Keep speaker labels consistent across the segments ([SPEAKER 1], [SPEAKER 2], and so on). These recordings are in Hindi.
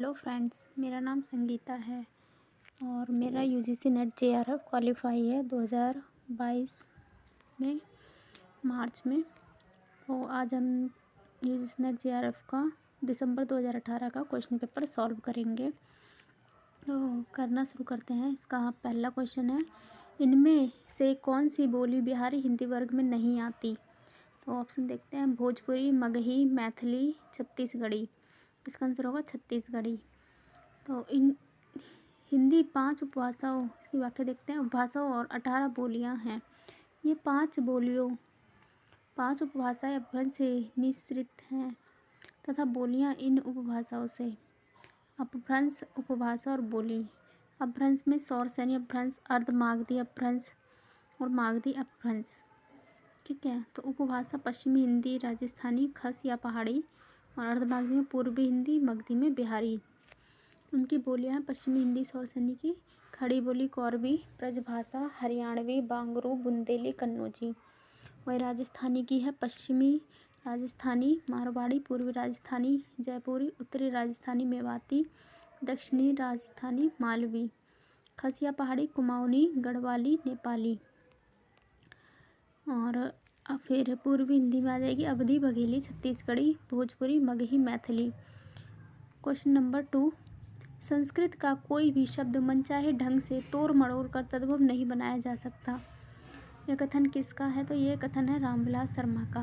[SPEAKER 1] हेलो फ्रेंड्स, मेरा नाम संगीता है और मेरा यूजीसी नेट जेआरएफ क्वालिफाई है 2022 में मार्च में। तो आज हम यूजीसी नेट जेआरएफ का दिसंबर 2018 का क्वेश्चन पेपर सॉल्व करेंगे। तो करना शुरू करते हैं। इसका पहला क्वेश्चन है, इनमें से कौन सी बोली बिहारी हिंदी वर्ग में नहीं आती? तो ऑप्शन देखते हैं, भोजपुरी, मगही, मैथिली, छत्तीसगढ़ी। इसका आंसर होगा छत्तीसगढ़ी। तो इन हिंदी 5 उपभाषाओं, इसकी व्याख्या देखते हैं। उपभाषाओं और 18 बोलियां हैं। ये 5 उपभाषाएं अपभ्रंश से निःसृत हैं तथा बोलियां इन उपभाषाओं से। अपभ्रंश, उपभाषा और बोली। अपभ्रंश में सौरसेनी अपभ्रंश, अर्धमागधी अपभ्रंश और मागधी अपभ्रंश। ठीक है। तो उपभाषा पश्चिमी हिंदी, राजस्थानी, खस या पहाड़ी, और अर्धमागधी में पूर्वी हिंदी, मगधी में बिहारी। उनकी बोलियां हैं पश्चिमी हिंदी सौरसेनी की, खड़ी बोली कौरवी, ब्रजभाषा हरियाणवी, बांगरू, बुंदेली, कन्नौजी। वही राजस्थानी की है पश्चिमी राजस्थानी मारवाड़ी, पूर्वी राजस्थानी जयपुरी, उत्तरी राजस्थानी मेवाती, दक्षिणी राजस्थानी मालवी। खसिया पहाड़ी कुमाऊनी, गढ़वाली, नेपाली। और फिर पूर्वी हिंदी में आ जाएगी अवधी, बघेली, छत्तीसगढ़ी, भोजपुरी, मगही, मैथिली। क्वेश्चन नंबर 2, संस्कृत का कोई भी शब्द मनचाहे ढंग से तोड़ मड़ोड़ कर तद्भव नहीं बनाया जा सकता। यह कथन किसका है? तो ये कथन है रामविलास शर्मा का।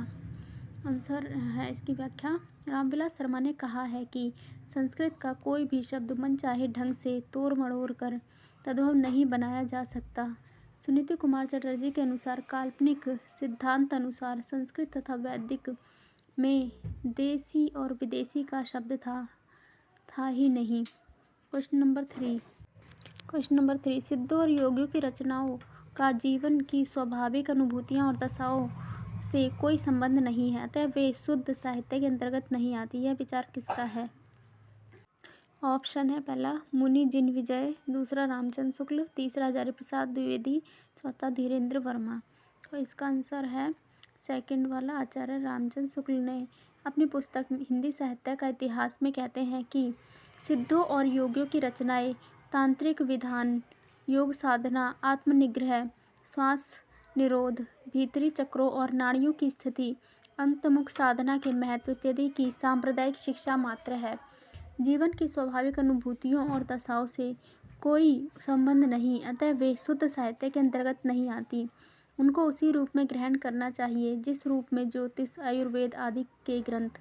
[SPEAKER 1] आंसर है इसकी व्याख्या, रामविलास शर्मा ने कहा है कि संस्कृत का कोई भी शब्द मनचाहे ढंग से तोड़ मड़ोड़ कर तद्भव नहीं बनाया जा सकता। सुनीति कुमार चटर्जी के अनुसार काल्पनिक सिद्धांत अनुसार संस्कृत तथा वैदिक में देसी और विदेशी का शब्द था ही नहीं। क्वेश्चन नंबर 3, सिद्धों और योगियों की रचनाओं का जीवन की स्वाभाविक अनुभूतियाँ और दशाओं से कोई संबंध नहीं है, अतः वे शुद्ध साहित्य के अंतर्गत नहीं आती। यह विचार किसका है? ऑप्शन है, पहला मुनि जिनविजय, दूसरा रामचंद्र शुक्ल, तीसरा हजारी प्रसाद द्विवेदी, चौथा धीरेन्द्र वर्मा। तो इसका आंसर है सेकंड वाला, आचार्य रामचंद्र शुक्ल ने अपनी पुस्तक हिंदी साहित्य का इतिहास में कहते हैं कि सिद्धों और योगियों की रचनाएं तांत्रिक विधान, योग साधना, आत्मनिग्रह, श्वास निरोध, भीतरी चक्रों और नाड़ियों की स्थिति, अंतमुख साधना के महत्व इत्यादि की सांप्रदायिक शिक्षा मात्र है। जीवन की स्वाभाविक अनुभूतियों और दशाओं से कोई संबंध नहीं, अतः वे शुद्ध साहित्य के अंतर्गत नहीं आती। उनको उसी रूप में ग्रहण करना चाहिए जिस रूप में ज्योतिष, आयुर्वेद आदि के ग्रंथ।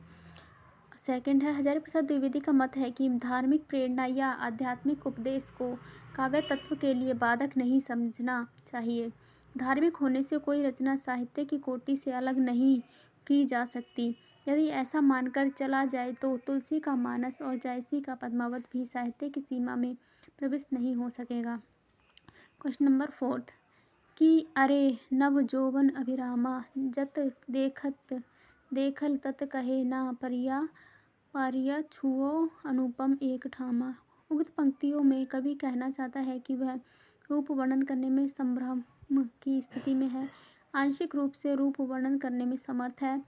[SPEAKER 1] सेकंड है, हजारी प्रसाद द्विवेदी का मत है कि धार्मिक प्रेरणा या आध्यात्मिक उपदेश को काव्य तत्व के लिए बाधक नहीं समझना चाहिए। धार्मिक होने से कोई रचना साहित्य की कोटि से अलग नहीं की जा सकती। यदि ऐसा मानकर चला जाए तो तुलसी का मानस और जायसी का पद्मावत भी साहित्य की सीमा में प्रविष्ट नहीं हो सकेगा। क्वेश्चन नंबर 4, कि अरे नव जोवन अभिरामा, जत देखल तत कहे ना पारिया छुओ अनुपम एक ठामा। उक्त पंक्तियों में कवि कहना चाहता है कि वह रूप वर्णन करने में संभ्रम की स्थिति में है, आंशिक रूप से रूप वर्णन करने में समर्थ है,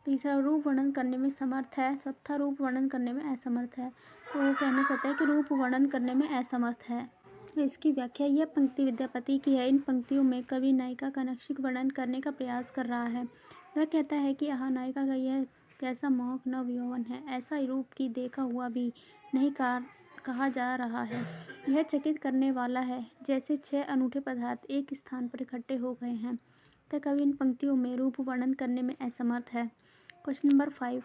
[SPEAKER 1] तीसरा रूप वर्णन करने में समर्थ है, चौथा रूप वर्णन करने में असमर्थ है। तो वो कहना चाहता है कि रूप वर्णन करने में असमर्थ है। तो इसकी व्याख्या, यह पंक्ति विद्यापति की है। इन पंक्तियों में कवि नायिका का नैष्ठिक वर्णन करने का प्रयास कर रहा है। वह कहता है कि आह, नायिका का यह कैसा मोहक नव यौवन है, ऐसा रूप की देखा हुआ भी नहीं कहा जा रहा है। यह चकित करने वाला है, जैसे 6 अनूठे पदार्थ एक स्थान पर इकट्ठे हो गए हैं। तब कवि इन पंक्तियों में रूप वर्णन करने में असमर्थ है। क्वेश्चन नंबर 5,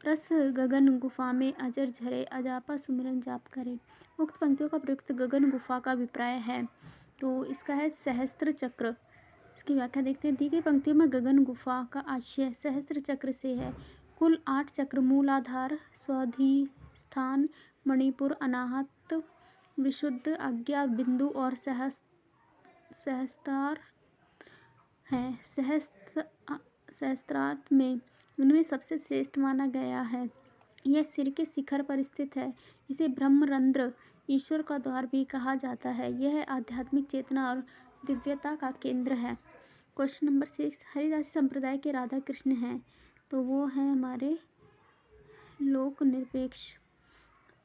[SPEAKER 1] रस गगन गुफा में अजर झरे, अजापा सुमिरन जाप करे। उक्त पंक्तियों का प्रयुक्त गगन गुफा का अभिप्राय है, तो इसका है सहस्त्र चक्र। इसकी व्याख्या देखते हैं। दी गई पंक्तियों में गगन गुफा का आशय सहस्त्र चक्र से है। कुल 8 चक्र मूलाधार, स्वाधिष्ठान, मणिपुर, अनाहत, विशुद्ध, आज्ञा, बिंदु और सहस्त्रार हैं। सहस्त्रार्थ में इनमें सबसे श्रेष्ठ माना गया है। यह सिर के शिखर पर स्थित है। इसे ब्रह्मरंध्र, ईश्वर का द्वार भी कहा जाता है। यह आध्यात्मिक चेतना और दिव्यता का केंद्र है। क्वेश्चन नंबर 6, हरिदासी संप्रदाय के राधा कृष्ण हैं, तो वो हैं हमारे लोक निरपेक्ष।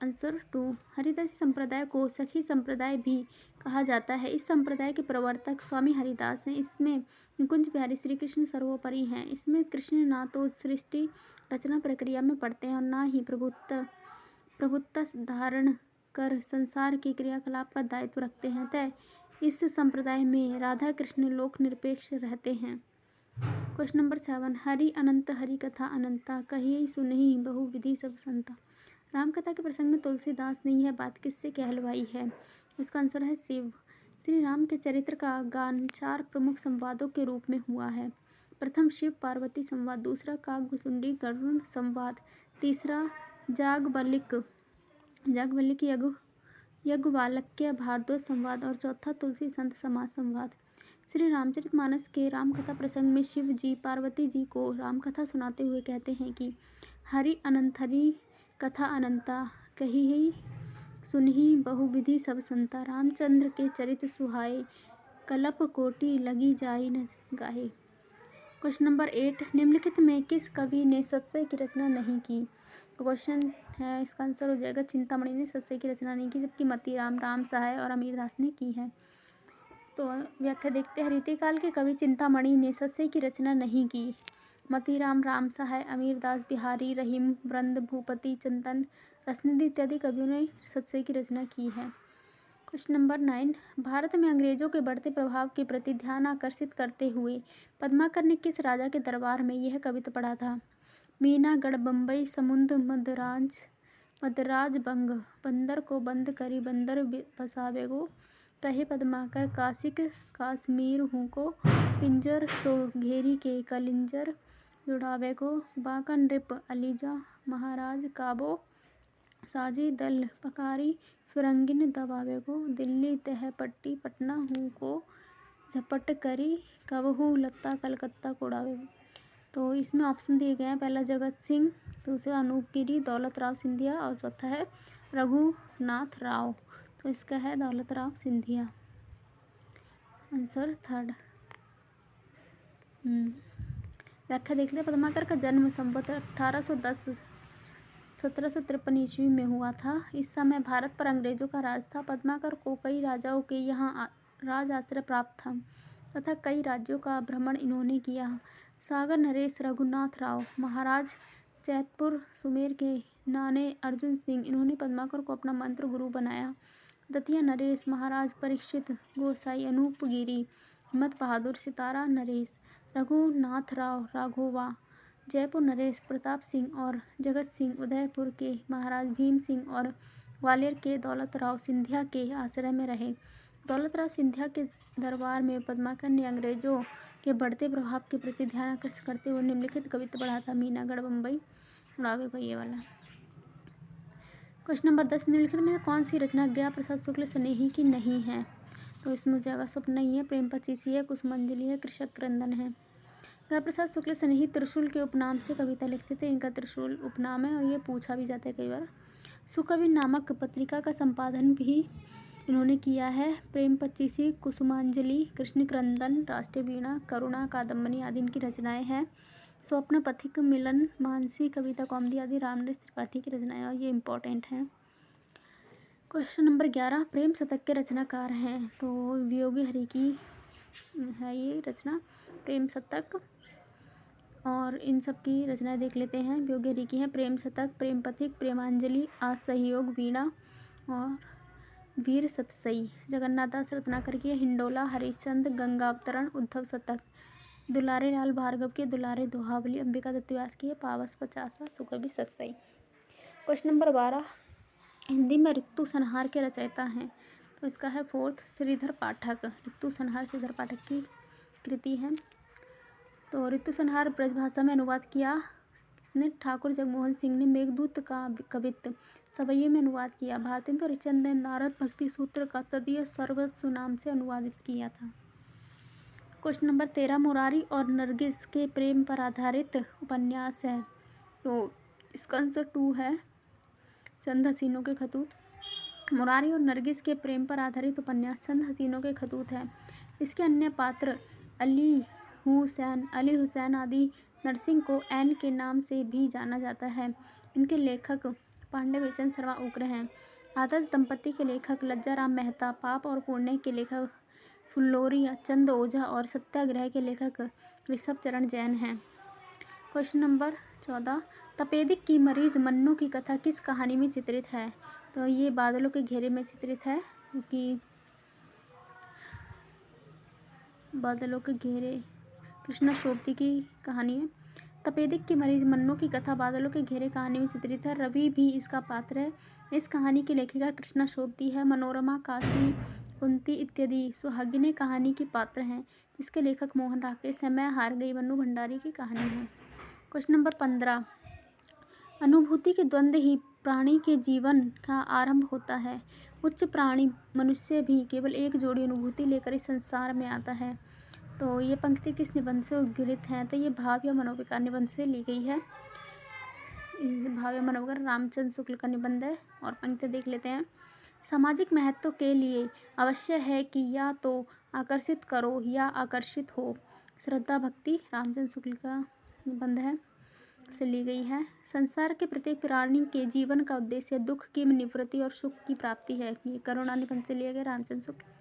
[SPEAKER 1] आंसर 2। हरिदासी संप्रदाय को सखी संप्रदाय भी कहा जाता है। इस संप्रदाय के प्रवर्तक स्वामी हरिदास हैं। इसमें निकुंज बिहारी श्री कृष्ण सर्वोपरि हैं। इसमें कृष्ण ना तो सृष्टि रचना प्रक्रिया में पड़ते हैं और ना ही प्रभुत्व धारण कर संसार के क्रियाकलाप का दायित्व रखते हैं। अतः इस संप्रदाय में राधा कृष्ण लोक निरपेक्ष रहते हैं। Question number 7। हरि अनंत हरि कथा अनंता कहिए सुनहि बहुविधि सब संता। रामकथा के प्रसंग में तुलसीदास ने यह बात किससे कहलवाई है? इसका आंसर है शिव। श्री राम के चरित्र का गान 4 प्रमुख संवादों के रूप में हुआ है। प्रथम शिव पार्वती संवाद, दूसरा काकभुसुंडी गरुड़ संवाद, तीसरा जागवल्लिक याज्ञवल्क्य भारद्वाज संवाद और चौथा तुलसी संत समाज संवाद। श्री रामचरितमानस के रामकथा प्रसंग में शिव जी पार्वती जी को रामकथा सुनाते हुए कहते हैं कि हरि अनंत हरि कथा अनंता कहिहि सुनहि बहुविधि सब संता। रामचंद्र के चरित सुहाए कल्प कोटि लगी जाई न गाहे। Question number 8। निम्नलिखित में किस कवि ने सतसई की रचना नहीं की? क्वेश्चन है, इसका आंसर हो जाएगा चिंतामणि ने सतसई की रचना नहीं की, जबकि मतीराम, राम सहाय और अमीरदास ने की है। तो व्याख्या देखते हैं। रीतिकाल के कवि चिंतामणि ने सतसई की रचना नहीं की। मतीराम, राम सहाय, अमीरदास, बिहारी, रहीम, वृंद, भूपति, चंदन, रसनिधि इत्यादि कवियों ने सतसई की रचना की है। Question number 9। भारत में अंग्रेजों के बढ़ते प्रभाव के प्रति ध्यान आकर्षित करते हुए पद्माकर ने किस राजा के दरबार में यह कविता पढ़ा था? मीनागढ़, बम्बई, समुंद, मदराज बंग, बंदर को बंद करी बंदर बसावेगो, कहे पद्माकर काशिक काश्मीर हूँ को, पिंजर सो घेरी के कलिंजर जुड़ावेगो, बांका नृप अलीजा महाराज काबो, साजी दल पकारी फिरंगिन दबावेगो, दिल्ली तह पट्टी पटना हूँ को, झपट करी कबहू लत्ता कलकत्ता कोड़ावेगो। तो इसमें ऑप्शन दिए गए हैं। पहला जगत सिंह, दूसरा अनूप गिरी, दौलत राव सिंधिया और चौथा है रघुनाथ राव। तो इसका है दौलत राव सिंधिया, आंसर 3rd। व्याख्या देख ले। पद्माकर का जन्म संवत 1810 1753 ईस्वी में हुआ था। इस समय भारत पर अंग्रेजों का राज था। पद्माकर को कई राजाओं के यहाँ राज आश्रय प्राप्त था तथा कई राज्यों का भ्रमण इन्होंने किया। सागर नरेश, रघुनाथ राव, महाराज चैतपुर सुमेर के नाने अर्जुन सिंह, इन्होंने पद्माकर को अपना मंत्र गुरु बनाया। दतिया नरेश, महाराज परीक्षित गोसाई, अनूप गिरी, हिम्मत बहादुर, सितारा नरेश, रघुनाथ राव राघोवा, जयपुर नरेश प्रताप सिंह और जगत सिंह, उदयपुर के महाराज भीम सिंह और ग्वालियर के दौलत राव सिंधिया के आश्रय में रहे। दौलत राव सिंधिया के दरबार में पद्माकर ने अंग्रेजों के बढ़ते प्रभाव के प्रति ध्यान आकर्षित करते हुए निम्नलिखित कविता पढ़ा था। मीनागढ़, बम्बई, उड़ावेगो, ये वाला। Question number 10। निम्नलिखित में कौन सी रचना गया प्रसाद शुक्ल स्नेही की नहीं है? तो इसमें हो जाएगा स्वप्न ही है, प्रेम पचीसी है, कुसुमांजलि है, कृषक क्रंदन है। गया प्रसाद शुक्ल स्नेही त्रिशूल के उपनाम से कविता लिखते थे। इनका त्रिशूल उपनाम है और ये पूछा भी जाता है कई बार। सुकवि नामक पत्रिका का संपादन भी इन्होंने किया है। प्रेम पचीसी, कुसुमांजलि, कृष्ण क्रंदन, राष्ट्रीय वीणा, करुणा, कादम्बनी आदि इनकी रचनाएं हैं। स्वप्न, पथिक, मिलन, मानसी, कविता कौमुदी आदि रामनरेश त्रिपाठी की रचनाएं और ये इंपॉर्टेंट हैं। Question number 11। प्रेम शतक के रचनाकार हैं? तो वियोगी हरि की है ये रचना प्रेम शतक, और इन सब की रचनाएं देख लेते हैं। वियोगी हरि की हैं प्रेम शतक, प्रेम पथिक, प्रेमांजलि, असहयोग, वीणा और वीर सतसई। जगन्नाथ दास रत्नाकर की हिंडोला, हरिश्चंद्र, गंगावतरण, उद्धव शतक। दुलारे लाल भार्गव की दुलारे दोहावली, अंबिका दत्त व्यास की है पावस पचासा, सुकवि सतसई। Question number 12। हिंदी में ऋतु संहार के रचयिता हैं? तो इसका है 4th श्रीधर पाठक। ऋतु संहार श्रीधर पाठक की कृति है। तो ऋतु संहार ब्रजभाषा में अनुवाद किया किसने? ठाकुर जगमोहन सिंह ने। मेघदूत का कवित्व सवैये में अनुवाद किया भारतेंदु हरिश्चंद्र ने। नारद भक्ति सूत्र का तदीय सर्वस्व नाम से अनुवादित किया था। Question number 13। मुरारी और नरगिस के प्रेम पर आधारित उपन्यास है? तो इसका आंसर 2 है, चंद हसीनों के खतूत। मुरारी और नरगिस के प्रेम पर आधारित उपन्यास चंद हसीनों के खतूत है। इसके अन्य पात्र अली हुसैन आदि नरसिंह को एन के नाम से भी जाना जाता है। इनके लेखक पांडे बेचन शर्मा उग्र हैं। आदर्श दंपति के लेखक लज्जाराम मेहता, पाप और पुण्य के लेखक फुल्लोरी चंद ओझा और सत्याग्रह के लेखक ऋषभ चरण जैन हैं। क्वेश्चन नंबर 14, तपेदिक की मरीज मन्नू की कथा किस कहानी में चित्रित है? तो ये बादलों के घेरे में चित्रित है, क्योंकि बादलों के घेरे कृष्णा शोभती की कहानी है। तपेदिक की मरीज मन्नू की कथा बादलों के घेरे कहानी में चित्रित है। रवि भी इसका पात्र है। इस कहानी की लेखिका कृष्णा शोभती है। मनोरमा, काशी, कुंती इत्यादि सुहागिनें कहानी की पात्र हैं, जिसके लेखक मोहन राकेश है। मैं हार गई मन्नू भंडारी की कहानी है। क्वेश्चन नंबर 15, अनुभूति के द्वंद्व ही प्राणी के जीवन का आरंभ होता है। उच्च प्राणी मनुष्य भी केवल एक जोड़ी अनुभूति लेकर इस संसार में आता है। तो ये पंक्ति किस निबंध से उद्गृहित है? तो ये भाव या मनोविकार निबंध से ली गई है। भाव या मनोविकार रामचंद्र शुक्ल का निबंध है। और पंक्ति देख लेते हैं। सामाजिक महत्व के लिए आवश्य है कि या तो आकर्षित करो या आकर्षित हो। श्रद्धा भक्ति रामचंद्र शुक्ल का निबंध है, से ली गई है। संसार के प्रत्येक प्राणी के जीवन का उद्देश्य दुख की निवृत्ति और सुख की प्राप्ति है। ये करुणा निबंध से लिया गया रामचंद्र शुक्ल।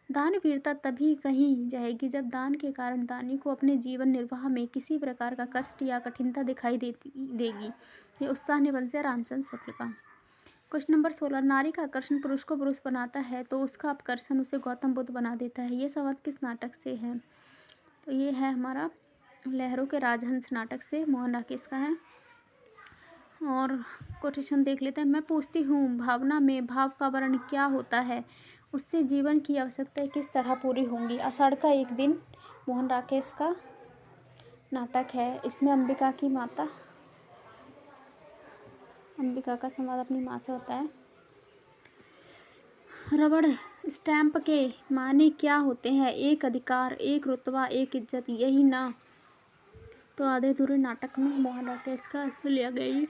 [SPEAKER 1] दान वीरता तभी कही जाएगी जब दान के कारण दानी को अपने जीवन निर्वाह में किसी प्रकार का कष्ट या कठिनता दिखाई देगी। ये उत्साह निबंध से रामचंद्र शुक्ल का। क्वेश्चन नंबर 16, नारी का आकर्षण पुरुष को पुरुष बनाता है तो उसका आकर्षण उसे गौतम बुद्ध बना देता है। ये संवाद किस नाटक से है? तो ये है हमारा लहरों के राजहंस नाटक से, मोहन राकेश का है। और कोटेशन देख लेते हैं। मैं पूछती हूँ, भावना में भाव का वर्ण क्या होता है? उससे जीवन की आवश्यकताएं किस तरह पूरी होंगी? आषाढ़ का एक दिन मोहन राकेश का नाटक है। इसमें अंबिका का संवाद अपनी माँ से होता है। रबड़ स्टैंप के माने क्या होते हैं? एक अधिकार, एक रुतबा, एक इज्जत, यही ना? तो आधे अधूरे नाटक में मोहन राकेश का इसमें लिया गया।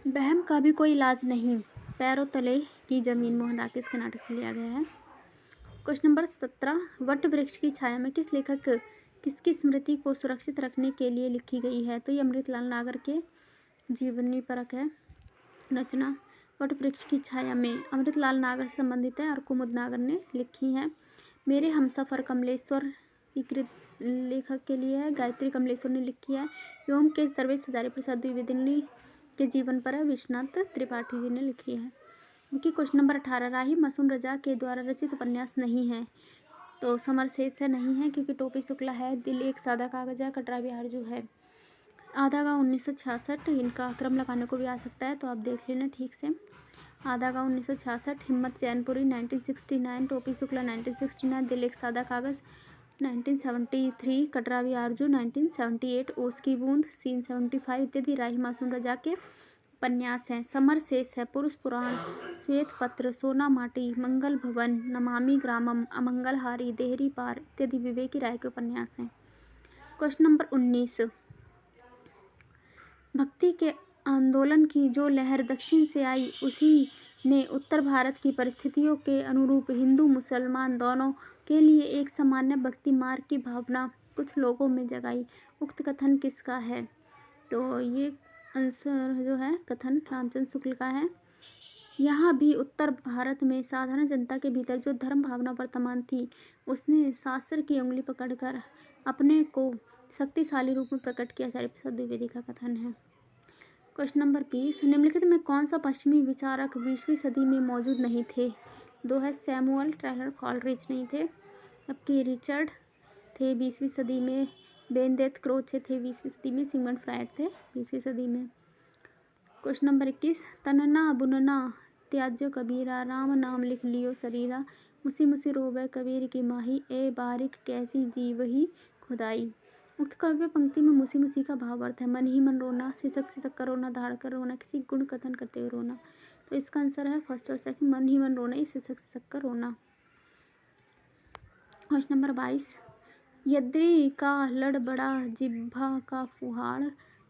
[SPEAKER 1] बहम का भी कोई इलाज नहीं, पैरों तले की जमीन मोहन राकेश के नाटक से लिया गया है। क्वेश्चन नंबर 17, वट वृक्ष की छाया में किस लेखक किसकी स्मृति को सुरक्षित रखने के लिए लिखी गई है? तो ये अमृतलाल नागर के जीवनी परक है रचना। वट वृक्ष की छाया में अमृतलाल नागर से संबंधित है और कुमुद नागर ने लिखी है। मेरे हमसफर कमलेश्वर लेखक के लिए है, गायत्री कमलेश्वर ने लिखी है। व्योमकेश दरवेश हजारी प्रसाद द्विवेदी के जीवन पर है, विश्वनाथ त्रिपाठी जी ने लिखी है। उनकी क्वेश्चन नंबर 18, राही मासूम रजा के द्वारा रचित उपन्यास नहीं है। तो समर शेष से नहीं है, क्योंकि टोपी शुक्ला है, दिल एक सादा कागज है, कटरा बिहारजू है। आधा गाँव 1966, इनका क्रम लगाने को भी आ सकता है, तो आप देख लेना ठीक से। आधा गाँव 1966, हिम्मत चैनपुरी 1969, टोपी शुक्ला 1969, दिल एक सादा कागज 1973, कटरा बिहारजू 1978, ओस की बूंद सीन 75 इत्यादि राही मासूम रजा के उपन्यास हैं। समर शेष है, पुरुष पुराण, श्वेत पत्र, सोना माटी, मंगल भवन, नमामि ग्रामम, अमंगलहारी, देहरी पार इत्यादि विवेकी राय के उपन्यास हैं। क्वेश्चन नंबर 19, भक्ति के आंदोलन की जो लहर दक्षिण से आई, उसी ने उत्तर भारत की परिस्थितियों के अनुरूप हिंदू मुसलमान दोनों के लिए एक सामान्य भक्ति मार्ग की भावना कुछ लोगों में जगाई। उक्त कथन किसका है? तो ये आंसर जो है कथन रामचंद्र शुक्ल का है। यहाँ भी उत्तर भारत में साधारण जनता के भीतर जो धर्म भावना वर्तमान थी, उसने शास्त्र की उंगली पकड़कर अपने को शक्तिशाली रूप में प्रकट किया। आचार्य प्रसाद द्विवेदी का कथन है। क्वेश्चन नंबर 20, निम्नलिखित में कौन सा पश्चिमी विचारक 20वीं सदी में मौजूद नहीं थे? दो है सैमुअल टैलर कॉलरिज नहीं थे, जबकि रिचर्ड थे 20वीं सदी में, बेनेडिक्ट क्रोचे थे 20वीं सदी में, सिगमंड फ्रायड थे 20वीं सदी में। क्वेश्चन नंबर 21, तनना बुनना त्याज्य कबीरा, राम नाम लिख लियो शरीरा, मुसी मुसी रोवे कबीर की माही, ए बारिक कैसी जीव ही खुदाई। उक्त काव्य पंक्ति में मुसी मुसी का भाव अर्थ है मन ही मन रोना, सिसक सिसक कर रोना, धाड़ कर रोना, किसी गुण कथन करते हुए रोना। तो इसका आंसर है फर्स्ट और सेकंड, मन ही मन रोना ही, सिसक सिसक कर रोना। क्वेश्चन नंबर 22, यद्री का लड़ बड़ा, जिह्वा का फुहाड़,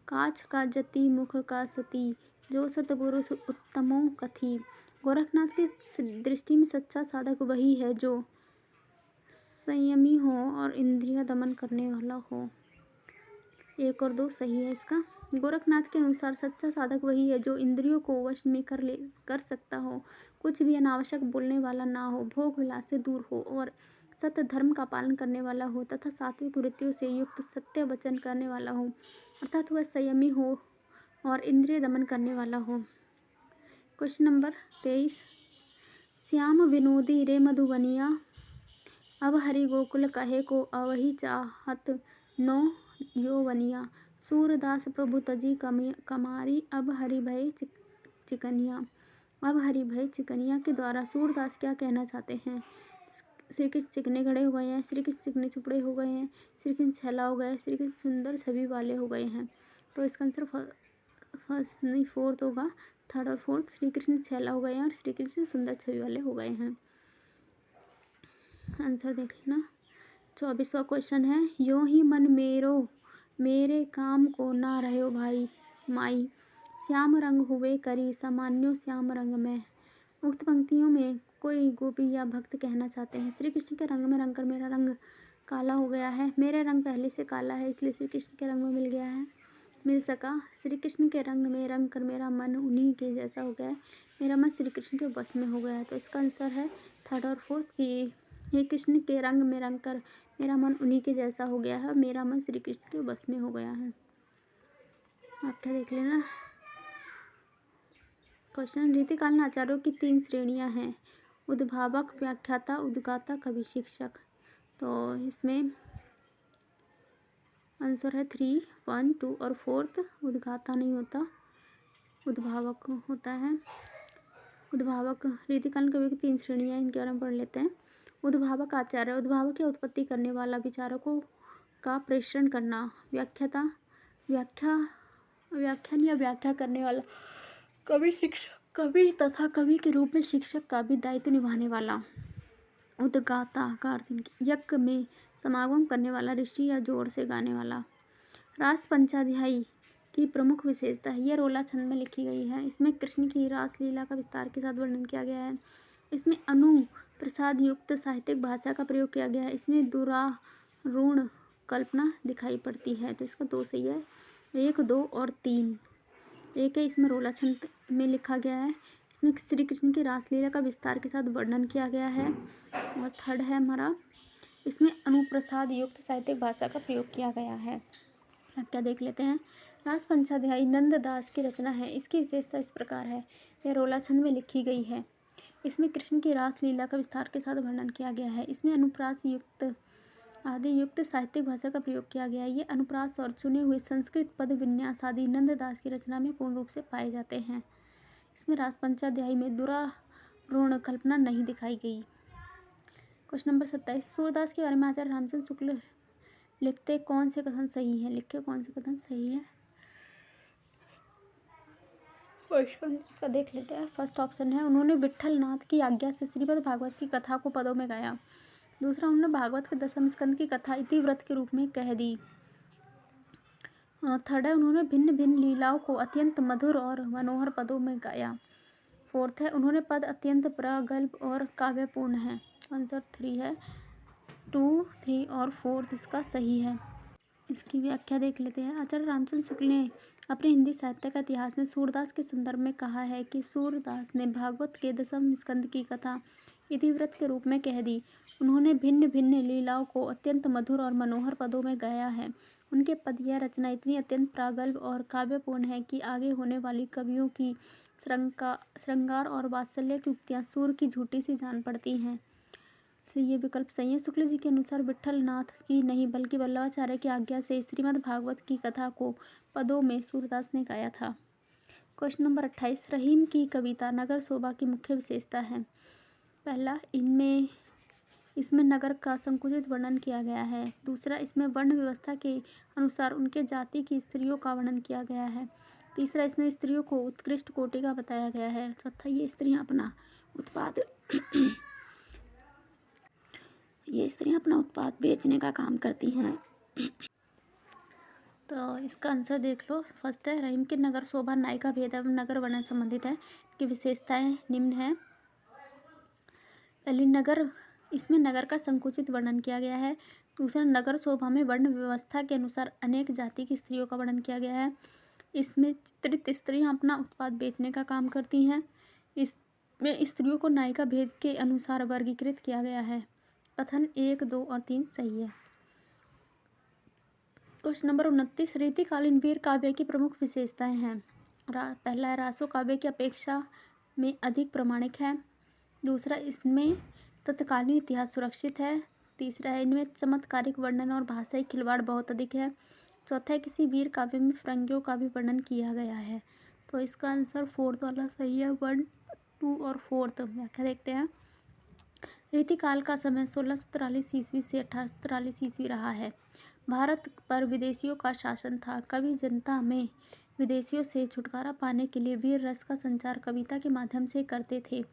[SPEAKER 1] काछ का जति, मुख का सती, जो सतपुरुष उत्तमों कथी। गोरखनाथ की दृष्टि में सच्चा साधक वही है जो संयमी हो और इंद्रिय दमन करने वाला हो। 1 और 2 सही है इसका। गोरखनाथ के अनुसार सच्चा साधक वही है जो इंद्रियों को वश में कर सकता हो, कुछ भी अनावश्यक बोलने वाला ना हो, भोग विलास से दूर हो और सत्य धर्म का पालन करने वाला हो तथा सात्विक वृत्तियों से युक्त सत्य वचन करने वाला हो, अर्थात वह संयमी हो और इंद्रिय दमन करने वाला हो। Question number 23। श्याम विनोदी रे मधुबनिया, अब हरि गोकुल कहे को अवही चाहत नो यौवनिया, सूरदास प्रभु तजी कमारी, अब हरि भय चिकनिया। अब हरि भय चिकनिया के द्वारा सूरदास क्या कहना चाहते हैं? श्री कृष्ण चिकने खड़े हो गए हैं, श्री कृष्ण चिकने चुपड़े हो गए हैं, श्री कृष्ण छैला हो गए, श्री कृष्ण सुंदर छवि वाले हो गए हैं। तो इसका आंसर फर्स्ट नहीं फोर्थ होगा, थर्ड और फोर्थ। श्री कृष्ण छैला हो गए हैं और श्री कृष्ण सुंदर छवि वाले हो गए हैं। आंसर देख लेना। 24वां क्वेश्चन है, यो ही मन मेरो मेरे काम को ना रहो भाई माई, श्याम रंग हुए करी सामान्यो श्याम रंग में। उक्त पंक्तियों में कोई गोपी या भक्त कहना चाहते हैं श्री कृष्ण के रंग में रंग कर मेरा रंग काला हो गया है, मेरे रंग पहले से काला है इसलिए श्री कृष्ण के रंग में मिल सका, श्री कृष्ण के रंग में रंग कर मेरा मन उन्हीं के जैसा हो गया है, मेरा मन श्री कृष्ण के बस में हो गया है। तो इसका आंसर है थर्ड और फोर्थ कि हे कृष्ण के रंग में रंग कर मेरा मन उन्हीं के जैसा हो गया है, मेरा मन श्री कृष्ण के बस में हो गया है। आप क्या देख लेना। क्वेश्चन, रीतिकालीन आचार्यों की 3 श्रेणियां हैं, उद्भावक, व्याख्याता, उद्गाता, कवि, शिक्षक। तो इसमें आंसर है 3, 1, 2 और 4th। उद्गाता नहीं होता, उद्भावक होता है। उद्भावक रीतिकालीन कवियों की 3 श्रेणियां, इनके बारे में पढ़ लेते हैं। उद्भावक आचार्य, उद्भावक या उत्पत्ति करने वाला, विचारकों का प्रेषण करना। व्याख्याता, व्याख्यान या व्याख्या करने वाला। कवि, शिक्षक, कवि तथा कवि के रूप में शिक्षक का भी दायित्व निभाने वाला। उद्गाता का अर्थ यज्ञ में समागम करने वाला, ऋषि या जोर से गाने वाला। रास पंचाध्यायी की प्रमुख विशेषता है, यह रोला छंद में लिखी गई है। इसमें कृष्ण की रास लीला का विस्तार के साथ वर्णन किया गया है। इसमें अनुप्रसाद युक्त साहित्यिक भाषा का प्रयोग किया गया है। इसमें दुरारूढ़ कल्पना दिखाई पड़ती है। तो इसका 2 सही है, 1, 2 और 3। एक है इसमें रोला छंद में लिखा गया है, इसमें श्री कृष्ण की रासलीला का विस्तार के साथ वर्णन किया गया है। और थर्ड है हमारा, इसमें अनुप्रसाद युक्त साहित्यिक भाषा का प्रयोग किया गया है। अब क्या देख लेते हैं। रास पंचाध्यायी नंददास की रचना है। इसकी विशेषता इस प्रकार है, यह रोला छंद में लिखी गई है। इसमें कृष्ण की रासलीला का विस्तार के साथ वर्णन किया गया है। इसमें अनुप्रास युक्त आदि युक्त साहित्यिक भाषा का प्रयोग किया गया है। ये अनुप्रास और चुने हुए संस्कृत पद विन्यास आदि नंददास की रचना में पूर्ण रूप से पाए जाते हैं। इसमें रास पंचाध्यायी में दुरारूढ़ कल्पना नहीं दिखाई गई। क्वेश्चन नंबर 27, सूरदास के बारे में आचार्य रामचंद्र शुक्ल लिखते कौन से कथन सही है? लिखे कौन से कथन सही है? क्वेश्चन इसका देख लेते हैं। फर्स्ट ऑप्शन है, उन्होंने विट्ठल नाथ की आज्ञा से श्रीमद् भागवत की कथा को पदों में गाया। दूसरा, उन्होंने भागवत के 10वें स्कंद की कथा इतिव्रत के रूप में कह दी। थर्ड है, उन्होंने भिन्न भिन्न लीलाओं को अत्यंत मधुर और मनोहर पदों में गाया। फोर्थ है, उन्होंने पद अत्यंत प्रगल्भ और काव्यपूर्ण है। आंसर 3 है, 2, 3 और 4 इसका सही है। इसकी व्याख्या देख लेते हैं। आचार्य रामचंद्र शुक्ल ने अपने हिंदी साहित्य का इतिहास में सूरदास के संदर्भ में कहा है कि सूरदास ने भागवत के 10वें स्कंद की कथा इतिव्रत के रूप में कह दी। उन्होंने भिन्न भिन्न लीलाओं को अत्यंत मधुर और मनोहर पदों में गाया है। उनके पद यह रचना इतनी अत्यंत प्रागल्भ और काव्यपूर्ण है कि आगे होने वाली कवियों की श्रृंगार और वात्सल्य की उक्तियाँ सूर की झूठी सी जान पड़ती हैं। तो ये विकल्प सही है। शुक्ल जी के अनुसार विट्ठल नाथ की नहीं बल्कि वल्लभाचार्य की आज्ञा से श्रीमद् भागवत की कथा को पदों में सूरदास ने गाया था। क्वेश्चन नंबर 28, रहीम की कविता नगर शोभा की मुख्य विशेषता है। पहला, इसमें नगर का संकुचित वर्णन किया गया है। दूसरा, इसमें वर्ण व्यवस्था के अनुसार उनके जाति की स्त्रियों का वर्णन किया गया है। तीसरा, इसमें स्त्रियों को उत्कृष्ट कोटि का बताया गया है। चौथा, ये स्त्रियां अपना उत्पाद बेचने का काम करती हैं। तो इसका आंसर देख लो। फर्स्ट है, रहीम के नगर शोभा नायिका भेद एवं नगर वर्णन संबंधित है। इनकी विशेषताएं निम्न है। पहली, इसमें नगर का संकुचित वर्णन किया गया है। दूसरा, नगर शोभा में वर्ण व्यवस्था के अनुसार अनेक जाति की स्त्रियों का वर्णन किया गया है। इसमें चित्रित स्त्रियां अपना उत्पाद बेचने का काम करती हैं। इसमें स्त्रियों को नायिका भेद के अनुसार वर्गीकृत किया गया है। कथन 1, 2 और 3 सही है। क्वेश्चन नंबर 29, रीतिकालीन वीर काव्य की प्रमुख विशेषताएं हैं। पहला है रासो काव्य की अपेक्षा में अधिक प्रामाणिक है। दूसरा, इसमें तत्कालीन इतिहास सुरक्षित है। तीसरा है, इनमें चमत्कारिक वर्णन और भाषाई खिलवाड़ बहुत अधिक है। चौथा है, किसी वीर काव्य में फिरंगियों का भी वर्णन किया गया है। तो इसका आंसर फोर्थ वाला सही है। 1, 2 और 4 व्याख्या देखते हैं। रीतिकाल का समय 1643 ईस्वी से 1843 ईस्वी रहा है। भारत पर विदेशियों का शासन था। कवि जनता में विदेशियों से छुटकारा पाने के लिए वीर रस का संचार कविता के माध्यम से करते थे।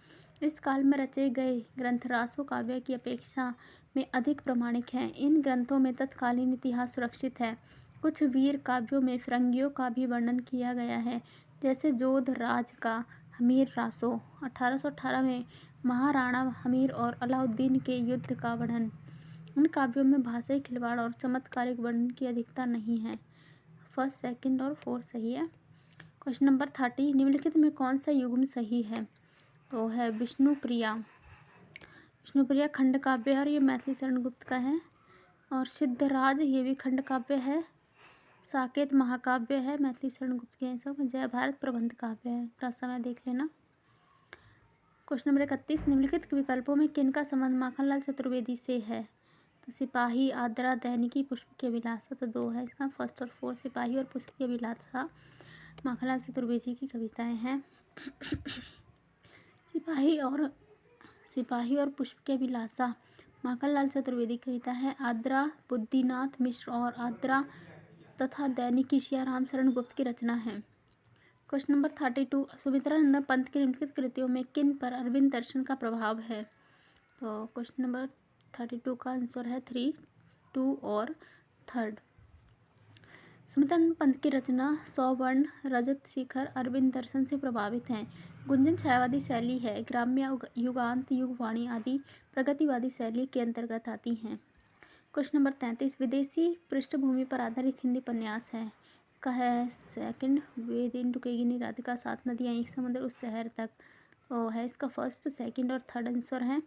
[SPEAKER 1] इस काल में रचे गए ग्रंथ रासो काव्य की अपेक्षा में अधिक प्रामाणिक हैं। इन ग्रंथों में तत्कालीन इतिहास सुरक्षित है। कुछ वीर काव्यों में फिरंगियों का भी वर्णन किया गया है, जैसे जोध राज का हमीर रासो 1818 में महाराणा हमीर और अलाउद्दीन के युद्ध का वर्णन। इन काव्यों में भाषाई खिलवाड़ और चमत्कारिक वर्णन की अधिकता नहीं है। फर्स्ट, सेकंड और फोर्थ सही है। क्वेश्चन नंबर 30, निम्नलिखित में कौन सा युग्म सही है? तो है विष्णुप्रिया। विष्णुप्रिया खंड काव्य है और ये मैथिली शरण गुप्त का है। और सिद्धराज, ये भी खंड काव्य है। साकेत महाकाव्य है, मैथिली शरण गुप्त के हैं सब। जय भारत प्रबंध काव्य है, थोड़ा समय देख लेना। क्वेश्चन नंबर 31, निम्नलिखित विकल्पों में किनका संबंध माखनलाल चतुर्वेदी से है? तो सिपाही, आद्रा, दैनिकी, पुष्प की अभिलाषा। तो 2 है इसका। फर्स्ट और फोर्थ, सिपाही और पुष्प की अभिलाषा माखनलाल चतुर्वेदी की कविताएं हैं। सिपाही और पुष्प की अभिलाषा माखनलाल चतुर्वेदी की कविता है। आद्रा बुद्धिनाथ मिश्र और आद्रा तथा दैनिकी सियाराम शरण गुप्त की रचना है। क्वेश्चन नंबर 32, सुमित्रानंदन पंत की निम्नलिखित कृतियों में किन पर अरविंद दर्शन का प्रभाव है? तो क्वेश्चन नंबर 32 का आंसर है 3, 2 और 3। सुमित्रानंद पंत की रचना सौवर्ण, रजत शिखर, अरविंद दर्शन से प्रभावित हैं। गुंजन छायावादी शैली है। ग्राम्य, युगांत, युगवाणी आदि प्रगतिवादी शैली के अंतर्गत आती हैं। क्वेश्चन नंबर 33, विदेशी पृष्ठभूमि पर आधारित हिंदी उपन्यास है। इसका है सेकंड, वे दिन रुकेगी नहीं राधिका, 7 नदियाँ एक समुद्र उस शहर तक। तो है इसका फर्स्ट, सेकंड और थर्ड आंसर है।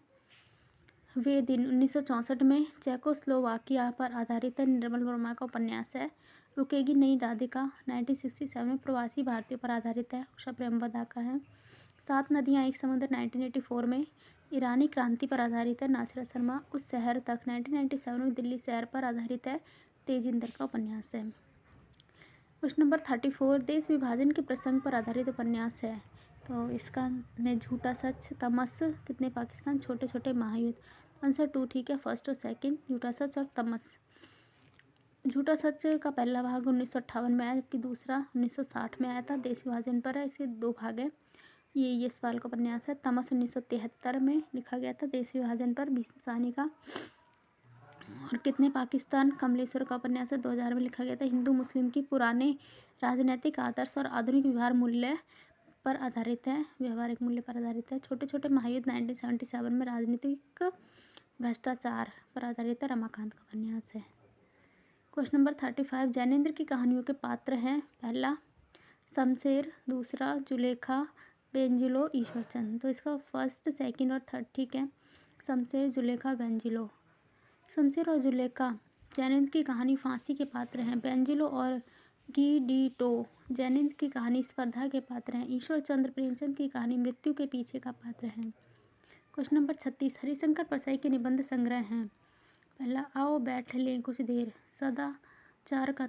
[SPEAKER 1] वे दिन 1964 में चेकोस्लोवाकिया पर आधारित है, निर्मल वर्मा का उपन्यास है। रुकेगी नहीं राधिका 1967 में प्रवासी भारतीयों पर आधारित है, उषा प्रेमवदा का है। 7 नदियाँ एक समुद्र 1984 में ईरानी क्रांति पर आधारित है, नासिरा शर्मा उस शहर तक 1997 में दिल्ली शहर पर आधारित है, तेजिंदर का उपन्यास है। क्वेश्चन नंबर 34, देश विभाजन के प्रसंग पर आधारित उपन्यास है। तो इसका में झूठा सच, तमस, कितने पाकिस्तान, छोटे छोटे महायुद्ध। आंसर 2 ठीक है, फर्स्ट और सेकंड, झूठा सच और तमस। झूठा सच का पहला भाग 1958 में आया, जबकि दूसरा 1960 में आया था। देश विभाजन पर है, इसके 2 भाग हैं। ये सवाल का उपन्यास है। तमस 1973 में लिखा गया था, देश विभाजन पर, भीष्म साहनी का। और कितने पाकिस्तान, कमलेश्वर का उपन्यास है, 2000 में लिखा गया था। हिंदू मुस्लिम की पुराने राजनीतिक आदर्श और आधुनिक व्यवहार मूल्य पर आधारित है, व्यवहारिक मूल्य पर आधारित है। छोटे छोटे महायुद्ध 1977 में राजनीतिक भ्रष्टाचार पर आधारित है, रमाकांत का उपन्यास है। क्वेश्चन नंबर 35, जैनेन्द्र की कहानियों के पात्र हैं। पहला शमशेर, दूसरा जुलेखा, बेंजिलो, ईश्वरचंद। तो इसका फर्स्ट, सेकंड और थर्ड ठीक है। शमशेर, जुलेखा, बेंजिलो। शमशेर और जुलेखा जैनेन्द्र की कहानी फांसी के पात्र हैं। बेंजिलो और गीडीटो जैनेन्द्र की कहानी स्पर्धा के पात्र हैं। ईश्वरचंद्र प्रेमचंद की कहानी मृत्यु के पीछे का पात्र है। क्वेश्चन नंबर 36, हरिशंकर परसाई के निबंध संग्रह हैं। पहला आओ बैठ लें कुछ देर, सदाचार का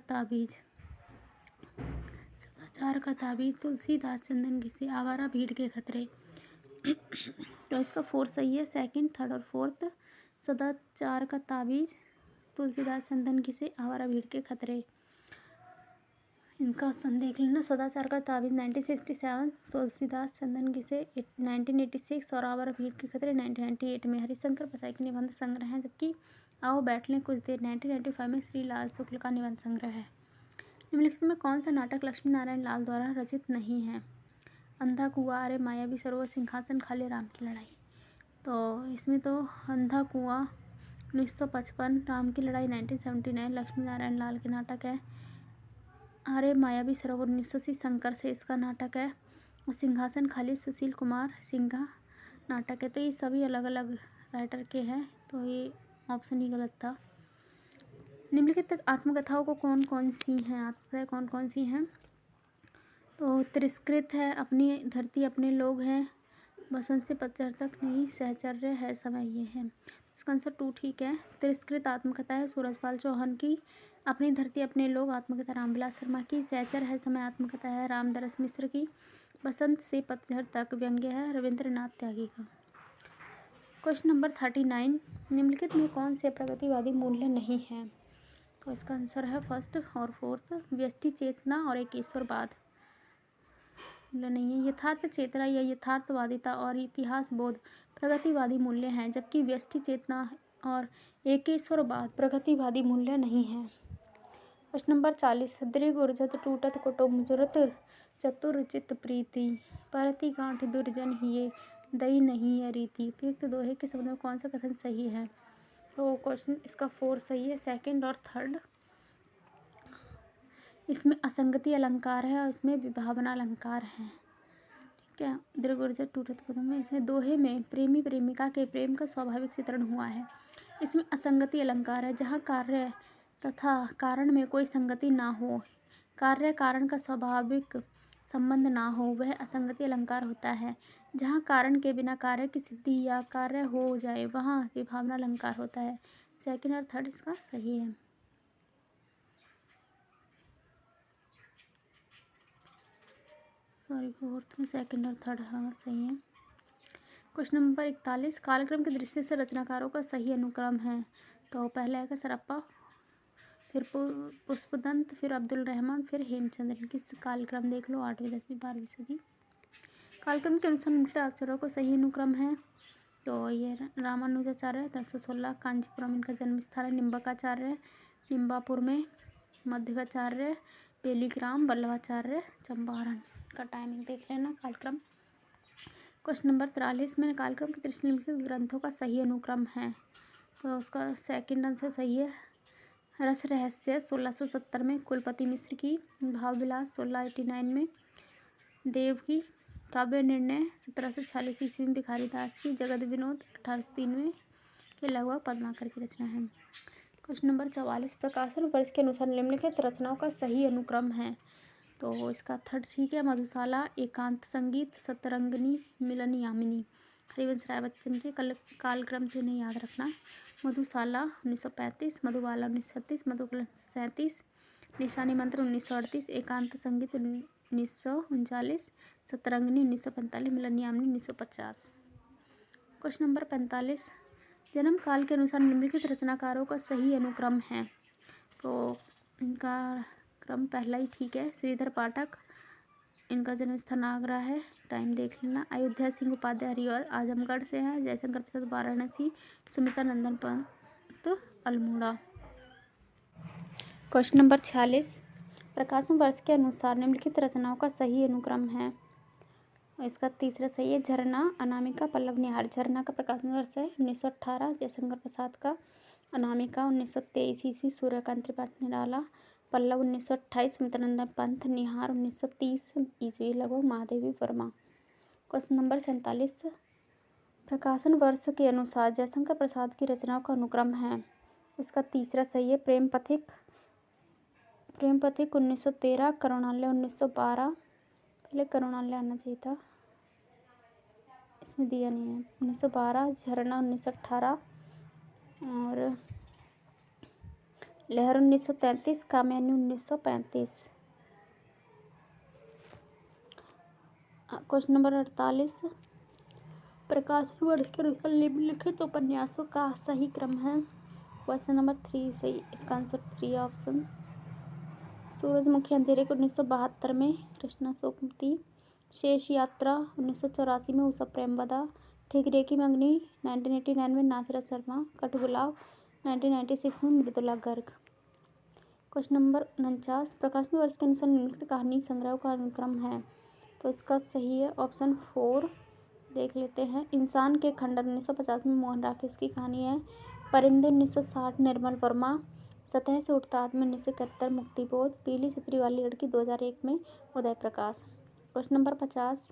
[SPEAKER 1] ताबीज, तुलसीदास चंदन घिसे, आवारा भीड़ के खतरे। तो इसका फोर्थ सही है, सेकंड, थर्ड और फोर्थ। सदाचार का ताबीज, तुलसीदास चंदन घिसे, आवारा भीड़ के खतरे। इनका सन देख लेना। सदाचार का ताबीज 1967, तुलसीदास चंदन घिसे 1986 और आवारा भीड़ के खतरे 1998 में। हरिशंकर परसाई के निबंध संग्रह हैं, जबकि आओ बैठ लें कुछ देर 1995 में श्री लाल शुक्ल का निबंध संग्रह है। निम्नलिखित में कौन सा नाटक लक्ष्मी नारायण लाल द्वारा रचित नहीं है? अंधा कुआं, अरे मायावी सरोवर, सिंहासन खाली, राम की लड़ाई। तो इसमें तो अंधा कुआं 1955, राम की लड़ाई 1979 लक्ष्मी नारायण लाल के नाटक है। अरे मायावी सरोवर 1980 शंकर से इसका नाटक है। और सिंहासन खाली सुशील कुमार सिंघा नाटक है। तो ये सभी अलग अलग राइटर के हैं, तो ये ऑप्शन ही गलत था। निम्नलिखित आत्मकथाओं को कौन कौन सी हैं, आत्मकथाएँ कौन कौन सी हैं? तो तिरस्कृत है, अपनी धरती अपने लोग हैं, बसंत से पतझड़ तक नहीं, सहचर्य है समय, ये है। इसका आंसर 2 ठीक है। तिरस्कृत आत्मकथा है सूरजपाल चौहान की। अपनी धरती अपने लोग आत्मकथा रामविलास शर्मा की। सहचर है समय आत्मकथा है रामदरस मिश्र की। बसंत से पतझड़ तक व्यंग्य है रविंद्रनाथ त्यागी का। क्वेश्चन नंबर 39, निम्नलिखित में कौन से प्रगतिवादी मूल्य नहीं हैं? तो इसका आंसर है फर्स्ट और फोर्थ, व्यष्टि चेतना और एकेश्वरवाद मूल्य नहीं है। यथार्थ चेतना या यथार्थवादिता और इतिहास बोध प्रगतिवादी मूल्य हैं, जबकि व्यष्टि चेतना और एकेश्वरवाद प्रगतिवादी मूल्य नहीं है। प्रश्न नंबर 40, दृग उर्जत टूटत कुटुम्ब जुरत चतुरचित प्रीति परति गांठ दुर्जन हिये दई नहीं है रीति। उपयुक्त दोहे के शब्द में कौन सा कथन सही है? तो क्वेश्चन इसका 4 सही है, सेकंड और थर्ड। इसमें असंगति अलंकार है और इसमें विभावना अलंकार है। ठीक है, दृग उर्जत टूटत कुटुम्ब में इसमें दोहे में प्रेमी प्रेमिका के प्रेम का स्वाभाविक चित्रण हुआ है। इसमें असंगति अलंकार है, जहाँ कार्य तथा कारण में कोई संगति ना हो, कार्य कारण का स्वाभाविक संबंध ना हो, वह असंगति अलंकार होता है। जहाँ कारण के बिना कार्य की सिद्धि या कार्य हो जाए, वहाँ विभावना अलंकार होता है। सेकंड और थर्ड इसका सही है। सॉरी, फोर्थ में सेकंड और थर्ड हाँ सही है। क्वेश्चन नंबर 41, कालक्रम की दृष्टि से रचनाकारों का सही अनुक्रम है। तो पहले आएगा सरप्पा, फिर पुष्पदंत, फिर अब्दुल रहमान, फिर हेमचंद्र। इनकी कालक्रम देख लो, 8वीं 10वीं 12वीं सदी। कालक्रम के अनुसार निम्नलिखित आचार्यों का सही अनुक्रम है। तो ये रामानुजाचार्य 1016 कांचीपुरम इनका जन्म स्थान है। निम्बकाचार्य निम्बापुर में। मध्वाचार्य बेलीग्राम। वल्लभाचार्य चंपारण। का टाइमिंग देख लेना कालक्रम। क्वेश्चन नंबर 43 में कालक्रम की दृष्टि निम्नलिखित ग्रंथों का सही अनुक्रम है। तो उसका सेकंड आंसर सही है। रस रहस्य 1670 में कुलपति मिश्र की। भाव विलास 1689 में देव की। काव्य निर्णय 1746 ईस्वी में भिखारी दास की। जगत विनोद 1803 में के लगभग पद्माकर की रचना है। क्वेश्चन नंबर 44, प्रकाशन वर्ष के अनुसार निम्नलिखित रचनाओं का सही अनुक्रम है। तो इसका थर्ड ठीक है। मधुशाला एकांत संगीत सतरंगिनी मिलन यामिनी। हरिवंश राय बच्चन के कालक्रम से नहीं याद रखना। मधुशाला 1935, मधुबाला 1936, मधुकला 37, निशानी मंत्र 1938, एकांत संगीत 1939, सतरंगिनी 1945, मिलन यामिनी 1950। क्वेश्चन नंबर 45, जन्म काल के अनुसार निम्नलिखित रचनाकारों का सही अनुक्रम है। तो इनका क्रम पहला ही ठीक है। श्रीधर पाठक, इनका जन्म स्थान आगरा है, टाइम देख लेना। अयोध्या सिंह उपाध्याय हरिऔध आजमगढ़ से है। जयशंकर प्रसाद वाराणसी। सुमिता नंदन पंत अल्मोड़ा। क्वेश्चन नंबर 46, प्रकाशन वर्ष के अनुसार निम्नलिखित रचनाओं का सही अनुक्रम है। इसका तीसरा सही है। झरना अनामिका पल्लव निहार। झरना का प्रकाशन वर्ष है 1918। जयशंकर प्रसाद का। अनामिका 1923 ईस्वी सूर्यकांत त्रिपाठी निराला। पल्लव 1928 सुमित्रानंदन पंत। निहार 1930 ईस्वी लगभग महादेवी वर्मा। क्वेश्चन नंबर 47, प्रकाशन वर्ष के अनुसार जयशंकर प्रसाद की रचनाओं का अनुक्रम है। इसका तीसरा सही है। प्रेम पथिक 1913। करुणालय 1912। पहले करुणालय आना चाहिए था, इसमें दिया नहीं है। 1912। झरना 1918 और लहर 1933। कामयानी 1935। क्वेश्चन नंबर 48, प्रकाशन वर्ष के अनुसार निम्नलिखित उपन्यासों का सही क्रम है। क्वेश्चन नंबर 3 सही, इसका आंसर 3 ऑप्शन। सूरजमुखी अंधेरे को 1972 में कृष्णा सोमती। शेष यात्रा 1984 में उषा प्रेमवदा। ठिकरे की मंगनी 1989 में नासिरा शर्मा। कठगुलाब 1996 में मृदुला गर्ग। क्वेश्चन नंबर 49, प्रकाशन वर्ष के अनुसार निम्नलिखित कहानी संग्रह का अनुक्रम है। तो इसका सही है ऑप्शन 4। देख लेते हैं। इंसान के खंडन 1950 में मोहन राकेश की कहानी है। परिंदे 1960 निर्मल वर्मा। सतह से उठता आदमी 1971 मुक्तिबोध। पीली छतरी वाली लड़की 2001 में उदय प्रकाश। क्वेश्चन नंबर 50,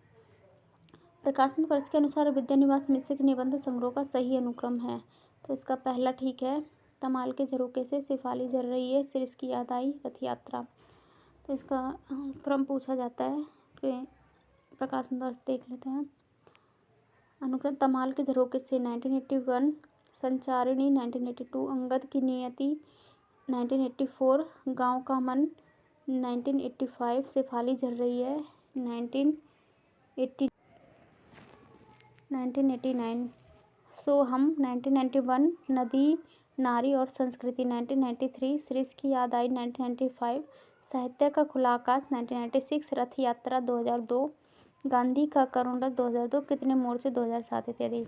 [SPEAKER 1] प्रकाशन वर्ष के अनुसार विद्यानिवास मिश्र के निबंध संग्रह का सही अनुक्रम है। तो इसका पहला ठीक है, तमाल के झरोखे से शेफाली जल रही है, सिरिस की याद आई, रथ यात्रा। तो इसका क्रम पूछा जाता है कि प्रकाशन वर्ष देख लेते हैं। अनुक्रम तमाल के झरोखे से 1981, संचारिणी 1982, अंगद की नियति 1984, गांव का मन 1985, शेफाली जल रही है 1989, सो हम 1991, नदी नारी और संस्कृति 1993, सिरिस की याद आई 1995, साहित्य का खुला आकाश 1996, रथ यात्रा 2002, गांधी का करुण रथ 2002, कितने मोर्चे 2007 इत्यादि।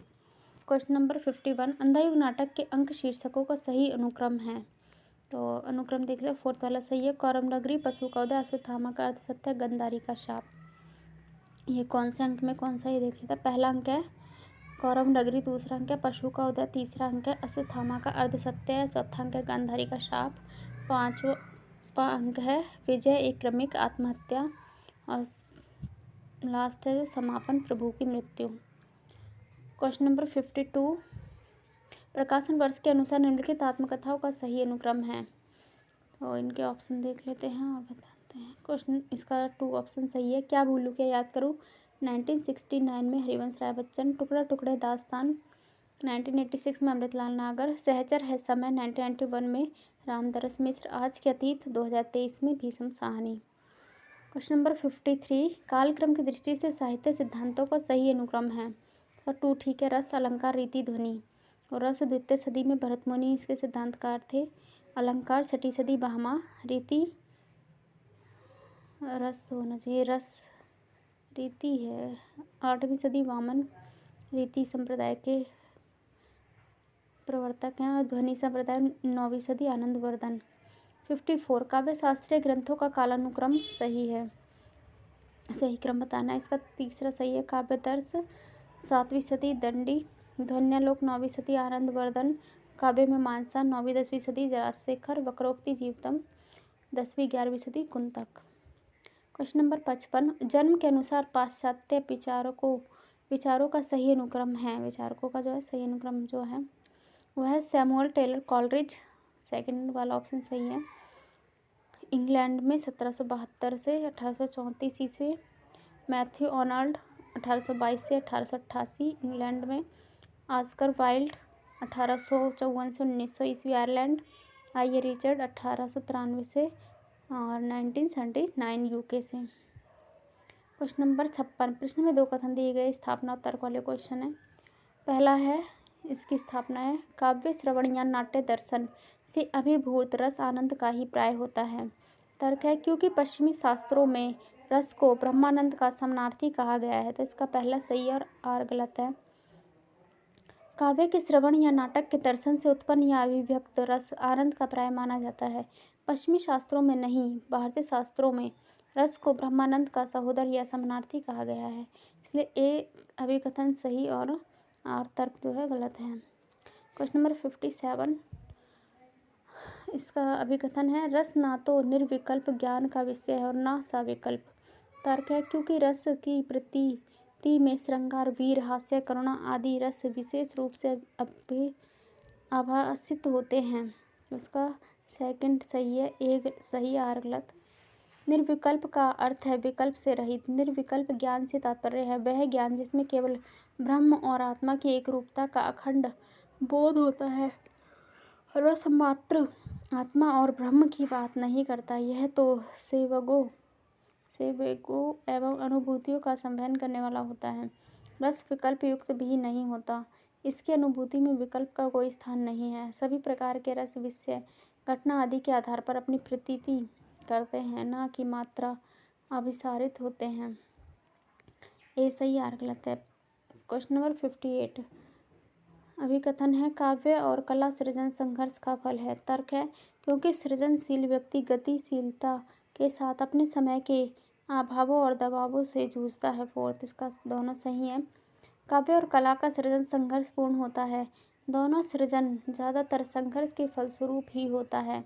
[SPEAKER 1] क्वेश्चन नंबर 51, अंधायुग नाटक के अंक शीर्षकों का सही अनुक्रम है। तो अनुक्रम देख ले, फोर्थ वाला सही है, कौरव नगरी, पशु का उदय, अश्वत्थामा का अर्ध सत्य, गंधारी का शाप। ये कौन से अंक में कौन सा, ये देख लेते हैं। पहला अंक है कौरव नगरी, दूसरा अंक है पशु का उदय, तीसरा अंक है अश्वत्थामा का अर्ध सत्य है, चौथा अंक है गांधारी का शाप, पांचवा अंक है विजय एक क्रमिक आत्महत्या, और लास्ट है जो समापन प्रभु की मृत्यु। क्वेश्चन नंबर 52, प्रकाशन वर्ष के अनुसार निम्नलिखित आत्मकथाओं का सही अनुक्रम है। तो इनके ऑप्शन देख लेते हैं और बताते हैं। क्वेश्चन इसका 2 ऑप्शन सही है, क्या भूलूं क्या याद करूं 1969 में हरिवंश राय बच्चन, टुकड़ा टुकड़े दास्तान 1986 में अमृतलाल नागर, सहचर है समय 1991 में रामदरस मिश्र, आज के अतीत 2023 में भीषम साहनी। क्वेश्चन नंबर 53, कालक्रम की दृष्टि से साहित्य सिद्धांतों का सही अनुक्रम है। और 2 ठीक है, रस अलंकार रीति ध्वनि, और रस द्वितीय सदी में भरत मुनि इसके सिद्धांतकार थे, अलंकार 6ठी सदी बहमा, रीति रस होना चाहिए, रस रीति है 8वीं सदी वामन, रीति संप्रदाय के प्रवर्तक हैं, और ध्वनि संप्रदाय 9वीं सदी आनंदवर्धन। 54, काव्य शास्त्रीय ग्रंथों का कालानुक्रम सही है, सही क्रम बताना। इसका तीसरा सही है, काव्य दर्श 7वीं सदी दंडी, ध्वन्यालोक 9वीं सदी आनंदवर्धन, काव्य में मानसा 9वीं 10वीं सदी राजशेखर, वक्रोक्ति जीवतम 10वीं 11वीं सदी कुंतक। क्वेश्चन नंबर 55, जन्म के अनुसार पाश्चात्य विचारों का सही अनुक्रम है। विचारकों का जो है सही अनुक्रम जो है वह है सैमुअल टेलर कॉलरिज, सेकंड वाला ऑप्शन सही है। इंग्लैंड में 1772 से 1834 ईस्वी, मैथ्यू आर्नल्ड 1822 से 1888, इंग्लैंड में ऑस्कर वाइल्ड 1854 से 1900 ईस्वी, आयरलैंड आई रिचर्ड 1893 से और 1979 यूके से। क्वेश्चन नंबर 56, प्रश्न में 2 कथन दिए गए, स्थापना और तर्क वाले क्वेश्चन है। पहला है, इसकी स्थापना है, काव्य श्रवण या नाट्य दर्शन से अभिभूत रस आनंद का ही प्राय होता है। तर्क है, क्योंकि पश्चिमी शास्त्रों में रस को ब्रह्मानंद का समानार्थी कहा गया है। तो इसका पहला सही और आर गलत है। काव्य के श्रवण या नाटक के दर्शन से उत्पन्न या अभिव्यक्त रस आनंद का प्राय माना जाता है, पश्चिमी शास्त्रों में नहीं। भारतीय शास्त्रों में रस को ब्रह्मानंद का सहोदर या समानार्थी कहा गया है, इसलिए ए अभिकथन सही और आर तर्क जो है गलत है। क्वेश्चन नंबर 57, इसका अभिकथन है, रस ना तो निर्विकल्प ज्ञान का विषय है और ना सविकल्प। तर्क है, क्योंकि रस की प्रतीति में श्रृंगार, वीर, हास्य, करुणा आदि रस विशेष रूप से आभासित होते हैं। उसका सेकंड सही है, एक सही आर गलत। निर्विकल्प का अर्थ है विकल्प से रहित। निर्विकल्प ज्ञान से तात्पर्य है वह ज्ञान जिसमें केवल ब्रह्म और आत्मा की एक रूपता का अखंड बोध होता है। रस मात्र आत्मा और ब्रह्म की बात नहीं करता, यह तो सेवगों एवं अनुभूतियों का संवहन करने वाला होता है। रस विकल्प युक्त भी नहीं होता, इसकी अनुभूति में विकल्प का कोई स्थान नहीं है। सभी प्रकार के रस विषय, घटना आदि के आधार पर अपनी प्रतीति करते हैं, ना कि मात्रा अभिसारित होते हैं। ए सही आर गलत है। क्वेश्चन नंबर 58, अभिकथन है, काव्य और कला सृजन संघर्ष का फल है। तर्क है, क्योंकि सृजनशील व्यक्ति गतिशीलता के साथ अपने समय के अभावों और दबावों से जूझता है। फोर्थ, इसका दोनों सही है। काव्य और कला का सृजन संघर्षपूर्ण होता है। दोनों सृजन ज़्यादातर संघर्ष के फलस्वरूप ही होता है।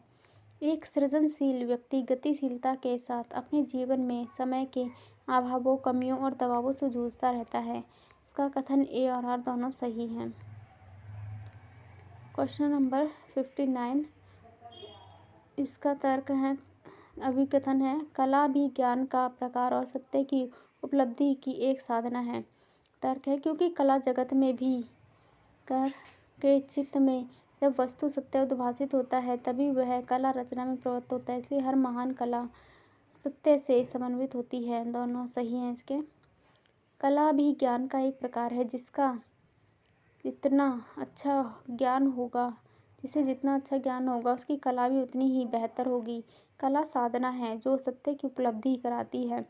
[SPEAKER 1] एक सृजनशील व्यक्ति गतिशीलता के साथ अपने जीवन में समय के अभावों, कमियों और दबावों से जूझता रहता है। इसका कथन ए और आर दोनों सही हैं। क्वेश्चन नंबर 59, इसका तर्क है, अभिकथन है, कला भी ज्ञान का प्रकार और सत्य की उपलब्धि की एक साधना है। तर्क है, क्योंकि कला जगत में भी कर के चित्त में जब वस्तु सत्य उद्भासित होता है तभी वह कला रचना में प्रवृत्त होता है। इसलिए हर महान कला सत्य से समन्वित होती है। दोनों सही हैं इसके। कला भी ज्ञान का एक प्रकार है जिसका जितना अच्छा ज्ञान होगा जिसे जितना अच्छा ज्ञान होगा उसकी कला भी उतनी ही बेहतर होगी। कला साधना है जो सत्य की उपलब्धि कराती है।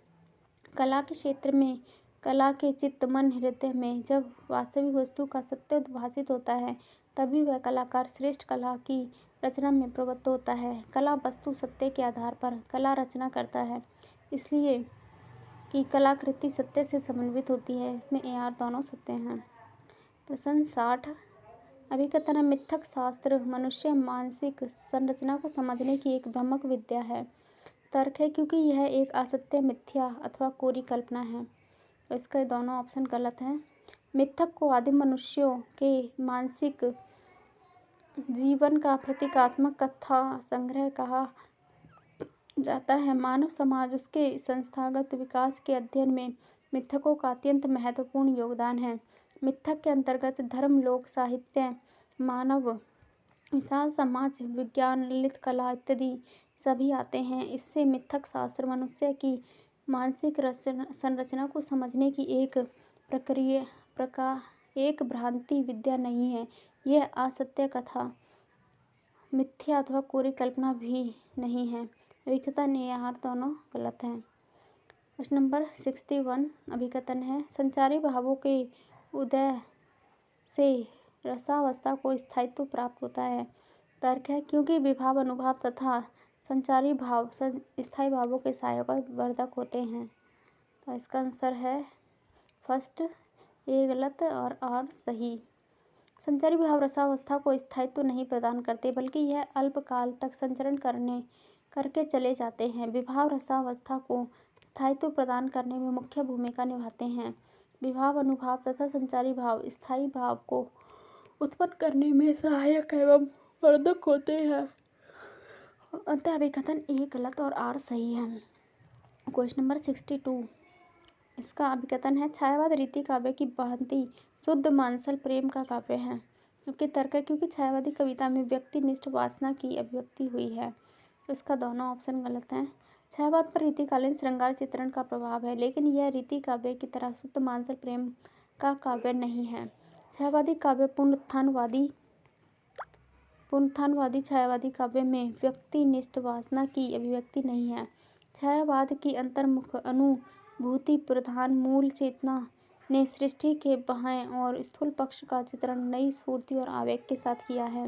[SPEAKER 1] कला के क्षेत्र में कला के चित्त, मन, हृदय में जब वास्तविक वस्तु का सत्य उद्भासित होता है तभी वह कलाकार श्रेष्ठ कला की रचना में प्रवृत्त होता है। कला वस्तु सत्य के आधार पर कला रचना करता है, इसलिए कि कलाकृति सत्य से समन्वित होती है। इसमें ए आर दोनों सत्य हैं। प्रश्न 60, अभिकथन है, मिथक शास्त्र मनुष्य मानसिक संरचना को समझने की एक भ्रामक विद्या है। तर्क है, क्योंकि यह एक असत्य, मिथ्या अथवा कोरी कल्पना है। तो इसके दोनों ऑप्शन गलत हैं। मिथक को आदिम मनुष्यों के मानसिक जीवन का प्रतीकात्मक कथा संग्रह कहा जाता है। मानव समाज उसके संस्थागत विकास के अध्ययन में मिथकों का अत्यंत महत्वपूर्ण योगदान है। मिथक के अंतर्गत धर्म, लोक साहित्य, मानव विशाल समाज, विज्ञान, ललित कला इत्यादि सभी आते हैं। इससे मिथक शास्त्र मनुष्य की मानसिक संरचना को समझने की एक भ्रांति विद्या नहीं है। यह असत्य कथा, मिथ्या अथवा कोरी कल्पना भी नहीं है। अभिकथन ए आर दोनों गलत हैं। प्रश्न नंबर 61, अभिकथन है, संचारी भावों के उदय से रसावस्था को स्थायित्व प्राप्त होता है। तर्क है, क्योंकि विभाव, अनुभाव तथा संचारी भाव स्थायी भावों के सहायक और वर्धक होते हैं। तो इसका आंसर है फर्स्ट, ए गलत और आर सही। संचारी भाव रसावस्था को स्थायित्व नहीं प्रदान करते बल्कि यह अल्पकाल तक संचरण करके चले जाते हैं। विभाव रसावस्था को स्थायित्व प्रदान करने में मुख्य भूमिका निभाते हैं। विभाव, अनुभाव तथा संचारी भाव स्थायी भाव को उत्पन्न करने में सहायक एवं वर्धक होते हैं। अतः अभिकथन ए गलत और आर सही है। क्वेश्चन नंबर 62, इसका अभिकथन है, छायावाद रीति काव्य की भांति शुद्ध मानसल प्रेम का काव्य है। क्योंकि तर्क है, क्योंकि छायावादी कविता में व्यक्तिनिष्ठ वासना की अभिव्यक्ति हुई है। तो इसका दोनों ऑप्शन गलत हैं। छायावाद पर रीतिकालीन श्रृंगार चित्रण का प्रभाव है, लेकिन यह रीति काव्य की तरह शुद्ध मानसल प्रेम का काव्य नहीं है। छायावादी काव्य पुनरुत्थानवादी छायावादी काव्य में व्यक्तिनिष्ठ वासना की अभिव्यक्ति नहीं है। छायावाद की अंतर्मुख अनुभूति प्रधान मूल चेतना ने सृष्टि के बाह्य और स्थूल पक्ष का चित्रण नई स्फूर्ति और आवेग के साथ किया है।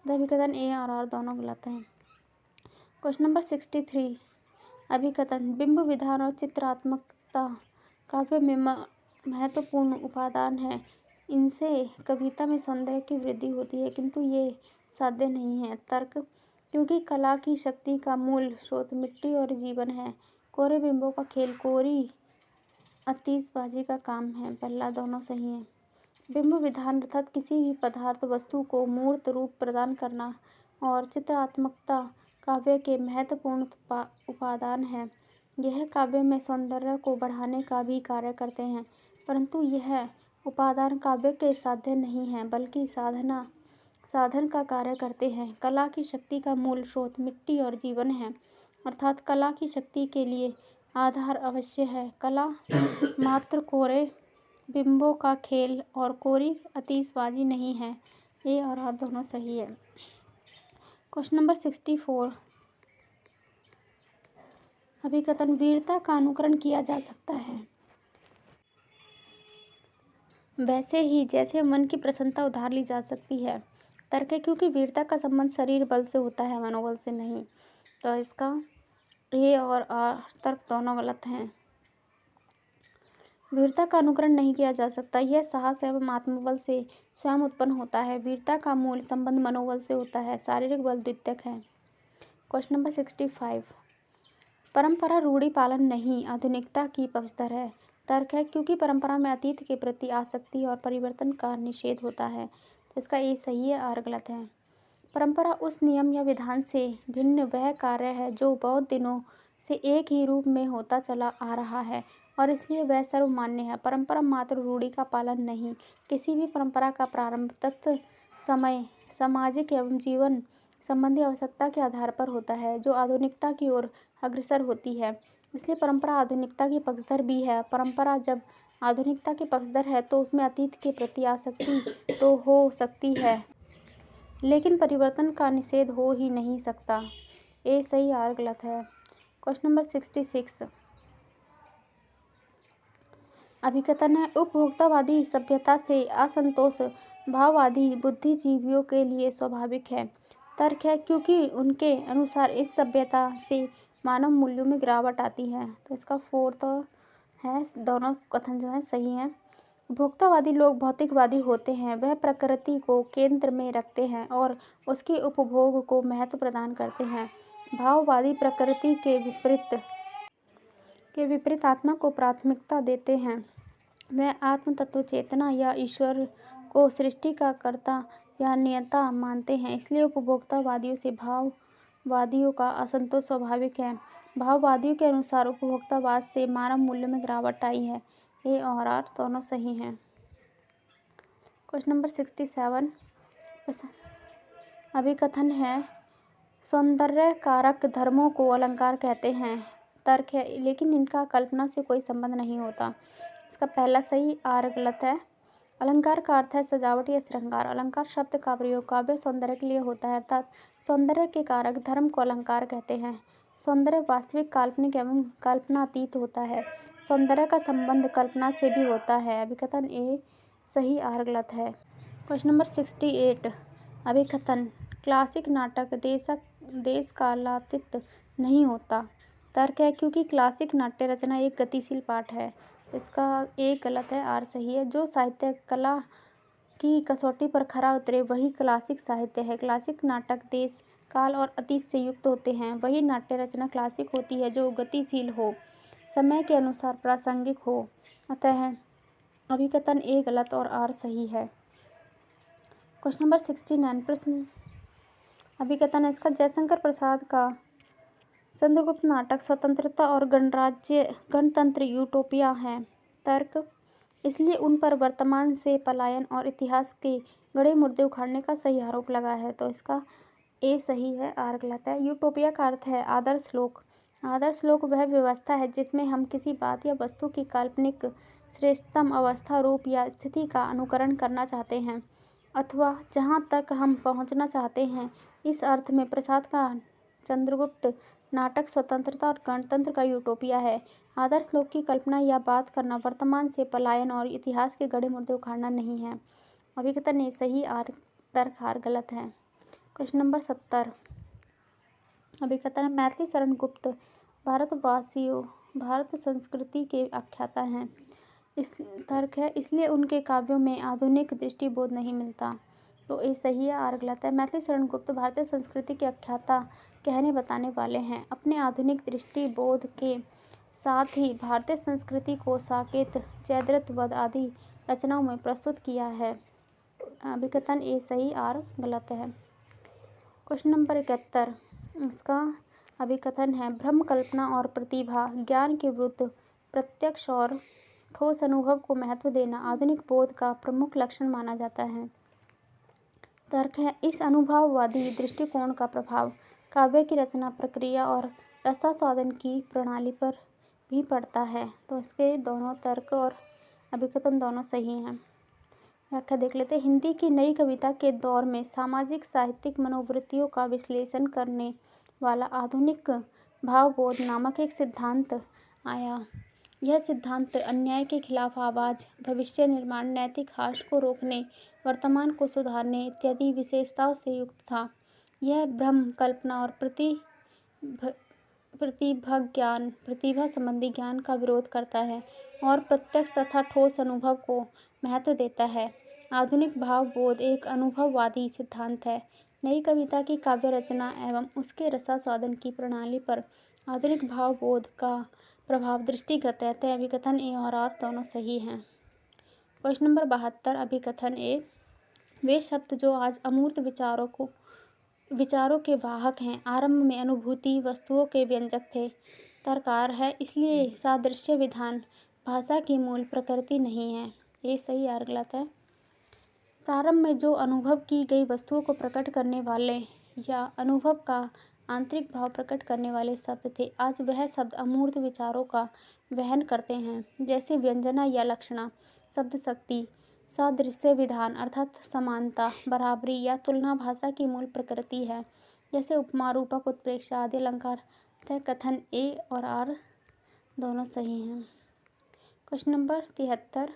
[SPEAKER 1] अभिकथन ए और आर दोनों गलत हैं। क्वेश्चन नंबर 63, अभिकथन, बिंब विधान और चित्रात्मकता काव्य में महत्वपूर्ण उपादान है। इनसे कविता में सौंदर्य की वृद्धि होती है, किंतु ये साध्य नहीं है। तर्क, क्योंकि कला की शक्ति का मूल स्रोत मिट्टी और जीवन है। कोरे बिंबों का खेल कोरी आतिशबाजी का काम है। पहला दोनों सही है। बिंब विधान अर्थात किसी भी पदार्थ वस्तु को मूर्त रूप प्रदान करना और चित्रात्मकता काव्य के महत्वपूर्ण उपादान है। यह काव्य में सौंदर्य को बढ़ाने का भी कार्य करते हैं, परंतु यह उपादान काव्य के साध्य नहीं है बल्कि साधन का कार्य करते हैं। कला की शक्ति का मूल स्रोत मिट्टी और जीवन है, अर्थात कला की शक्ति के लिए आधार अवश्य है। कला मात्र कोरे बिंबों का खेल और कोरी आतिशबाजी नहीं है। ए और आर दोनों सही है। क्वेश्चन नंबर 64, अभिकथन, वीरता का अनुकरण किया जा सकता है वैसे ही जैसे मन की प्रसन्नता उधार ली जा सकती है। तर्क है, क्योंकि वीरता का संबंध शरीर बल से होता है, मनोबल से नहीं। तो इसका ए और आर तर्क दोनों गलत हैं। वीरता का अनुकरण नहीं किया जा सकता, यह साहस एवं आत्मबल से स्वयं उत्पन्न होता है। वीरता का मूल संबंध मनोबल से होता है, शारीरिक बल द्वितीयक है। क्वेश्चन नंबर 65, परंपरा रूढ़ी पालन नहीं आधुनिकता की पक्षधर है। तर्क है क्योंकि परंपरा में अतीत के प्रति आसक्ति और परिवर्तन का निषेध होता है। तो इसका ए सही है, आर गलत है। परंपरा उस नियम या विधान से भिन्न वह कार्य है जो बहुत दिनों से एक ही रूप में होता चला आ रहा है और इसलिए वह सर्वमान्य है। परंपरा मात्र रूढ़ी का पालन नहीं, किसी भी परंपरा का प्रारंभ तत्व समय, सामाजिक एवं जीवन संबंधी आवश्यकता के आधार पर होता है जो आधुनिकता की ओर अग्रसर होती है। इसलिए परंपरा आधुनिकता की पक्षधर भी है। परंपरा जब आधुनिकता के पक्षधर है तो उसमें अतीत के प्रति आसक्ति तो हो सकती है, लेकिन परिवर्तन का निषेध हो ही नहीं सकता। ए सही, आर गलत है। क्वेश्चन नंबर 66, अभिकथन है उपभोक्तावादी सभ्यता से असंतोष भाववादी बुद्धिजीवियों के लिए स्वाभाविक है। तर्क है क्योंकि उनके अनुसार इस सभ्यता से मानव मूल्यों में गिरावट आती है। तो इसका फोर्थ है, दोनों कथन जो है सही हैं। उपभोक्तावादी लोग भौतिकवादी होते हैं, वह प्रकृति को केंद्र में रखते हैं और उसके उपभोग को महत्व प्रदान करते हैं। भाववादी प्रकृति के विपरीत आत्मा को प्राथमिकता देते हैं, वह आत्म तत्व चेतना या ईश्वर को सृष्टि का कर्ता या नियंता मानते हैं। इसलिए उपभोक्तावादियों से भाववादियों का असंतोष स्वाभाविक है। भाववादियों के अनुसार उपभोक्तावाद से मानव मूल्य में गिरावट आई है। ए और आर दोनों सही हैं। क्वेश्चन नंबर 67, अभिकथन है सौंदर्य कारक धर्मों को अलंकार कहते हैं। तर्क है लेकिन इनका कल्पना से कोई संबंध नहीं होता। इसका पहला सही, आर गलत है। अलंकार का अर्थ है सजावट या श्रृंगार। अलंकार शब्द का प्रयोग काव्य सौंदर्य के लिए होता है, अर्थात सौंदर्य के कारक धर्म को अलंकार कहते हैं। सौंदर्य वास्तविक, काल्पनिक एवं कल्पनातीत होता है। सौंदर्य का संबंध कल्पना से भी होता है। अभिकथन ए सही, आर गलत है। क्वेश्चन नंबर 68, अभिकथन क्लासिक नाटक देश कालातीत नहीं होता। तर्क है क्योंकि क्लासिक नाट्य रचना एक गतिशील पाठ है। इसका ए गलत है, आर सही है। जो साहित्य कला की कसौटी पर खरा उतरे वही क्लासिक साहित्य है। क्लासिक नाटक देश, काल और अतीत से युक्त होते हैं। वही नाट्य रचना क्लासिक होती है जो गतिशील हो, समय के अनुसार प्रासंगिक हो। अतः अभिकथन ए गलत और आर सही है। क्वेश्चन नंबर 69, प्रश्न अभिकथन है इसका जयशंकर प्रसाद का चंद्रगुप्त नाटक स्वतंत्रता और गणतंत्र यूटोपिया है। तर्क, इसलिए उन पर वर्तमान से पलायन और इतिहास के गड़े मुर्दे उखाड़ने का सही आरोप लगा है। तो इसका ए सही है, आर गलत है। यूटोपिया का अर्थ है आदर्श लोक। आदर्श लोक वह व्यवस्था है जिसमें हम किसी बात या वस्तु की काल्पनिक श्रेष्ठतम अवस्था, रूप या स्थिति का अनुकरण करना चाहते हैं अथवा जहाँ तक हम पहुँचना चाहते हैं। इस अर्थ में प्रसाद का चंद्रगुप्त नाटक स्वतंत्रता और गणतंत्र का यूटोपिया है। आदर्श लोक की कल्पना या बात करना वर्तमान से पलायन और इतिहास के गड़े मुर्दे उखाड़ना नहीं है। अभिकथन ए सही, आर तर्क आर गलत है। क्वेश्चन नंबर 70, अभिकथन है मैथिली शरण गुप्त भारतवासियों भारत संस्कृति के आख्याता हैं। इस तर्क है इसलिए उनके काव्यों में आधुनिक दृष्टिबोध नहीं मिलता। तो ये सही है, आर गलत है। मैथिली शरण गुप्त भारतीय संस्कृति के आख्याता कहने बताने वाले हैं। अपने आधुनिक दृष्टिबोध के साथ ही भारतीय संस्कृति को साकेत, जयद्रथ वध आदि रचनाओं में प्रस्तुत किया है। अभिकथन ए सही, आर गलत है। क्वेश्चन नंबर 71, इसका अभिकथन है भ्रम, कल्पना और प्रतिभा ज्ञान के विरुद्ध प्रत्यक्ष और ठोस अनुभव को महत्व देना आधुनिक बोध का प्रमुख लक्षण माना जाता है। तर्क है इस अनुभववादी दृष्टिकोण का प्रभाव काव्य की रचना प्रक्रिया और रसास्वादन की प्रणाली पर भी पड़ता है। तो इसके दोनों तर्क और अभिकथन दोनों सही हैं। व्याख्या देख लेते हैं। हिंदी की नई कविता के दौर में सामाजिक साहित्यिक मनोवृत्तियों का विश्लेषण करने वाला आधुनिक भावबोध नामक एक सिद्धांत आया। यह सिद्धांत अन्याय के खिलाफ आवाज़, भविष्य निर्माण, नैतिक ह्रास को रोकने, वर्तमान को सुधारने इत्यादि विशेषताओं से युक्त था। यह भ्रम, कल्पना और प्रतिभा संबंधी ज्ञान का विरोध करता है और प्रत्यक्ष तथा ठोस अनुभव को महत्व देता है। आधुनिक भावबोध एक अनुभववादी सिद्धांत है नई कविता की काव्य रचना एवं उसके रसास्वादन की प्रणाली पर आधुनिक भावबोध का प्रभाव दृष्टिगत है, तो अभिकथन ए और आर दोनों सही हैं। क्वेश्चन नंबर 72 अभिकथन ए, वे शब्द जो आज अमूर्त विचारों के वाहक हैं, आरंभ में अनुभूति वस्तुओं के व्यंजक थे। तर्ककार है, इसलिए सादृश्य विधान भाषा की मूल प्रकृति नहीं है। ये सही और गलत है। प्रारंभ में जो अनुभव की गई वस्तुओं को प्रकट करने वाले या अनुभव का आंतरिक भाव प्रकट करने वाले शब्द थे, आज वह शब्द अमूर्त विचारों का वहन करते हैं, जैसे व्यंजना या लक्षणा, शब्द शक्ति, सादृश्य विधान अर्थात समानता, बराबरी या तुलना भाषा की मूल प्रकृति है, जैसे उपमा, रूपक, उत्प्रेक्षा आदि अलंकार। तय कथन ए और आर दोनों सही हैं। क्वेश्चन नंबर 73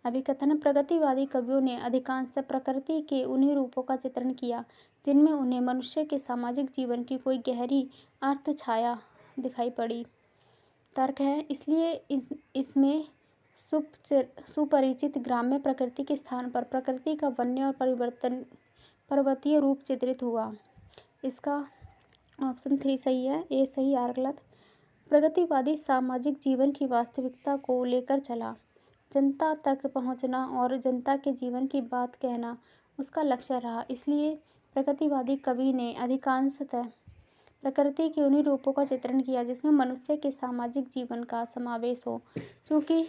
[SPEAKER 1] अभिकथन, प्रगतिवादी कवियों ने अधिकांश प्रकृति के उन्हीं रूपों का चित्रण किया जिनमें उन्हें मनुष्य के सामाजिक जीवन की कोई गहरी अर्थ छाया दिखाई पड़ी। तर्क है, इसलिए इसमें सुपरिचित ग्राम्य प्रकृति के स्थान पर प्रकृति का वन्य और पर्वतीय रूप चित्रित हुआ। इसका ऑप्शन 3 सही है, ए सही आर गलत। प्रगतिवादी सामाजिक जीवन की वास्तविकता को लेकर चला, जनता तक पहुंचना और जनता के जीवन की बात कहना उसका लक्ष्य रहा। इसलिए प्रगतिवादी कवि ने अधिकांशतः प्रकृति के उन्हीं रूपों का चित्रण किया जिसमें मनुष्य के सामाजिक जीवन का समावेश हो। चूँकि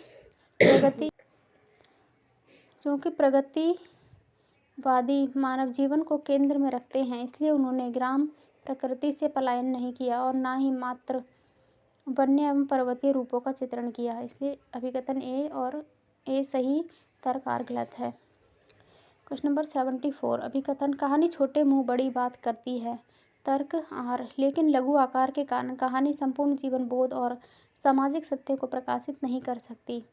[SPEAKER 1] प्रगतिवादी मानव जीवन को केंद्र में रखते हैं, इसलिए उन्होंने ग्राम प्रकृति से पलायन नहीं किया और न ही मात्र वन्य एवं पर्वतीय रूपों का चित्रण किया। इसलिए अभिकथन ए और ए सही, तर्क आर गलत है। क्वेश्चन नंबर 74 अभिकथन, कहानी छोटे मुंह बड़ी बात करती है। तर्क आर, लेकिन लघु आकार के कारण कहानी संपूर्ण जीवन बोध और सामाजिक सत्य को प्रकाशित नहीं कर सकती।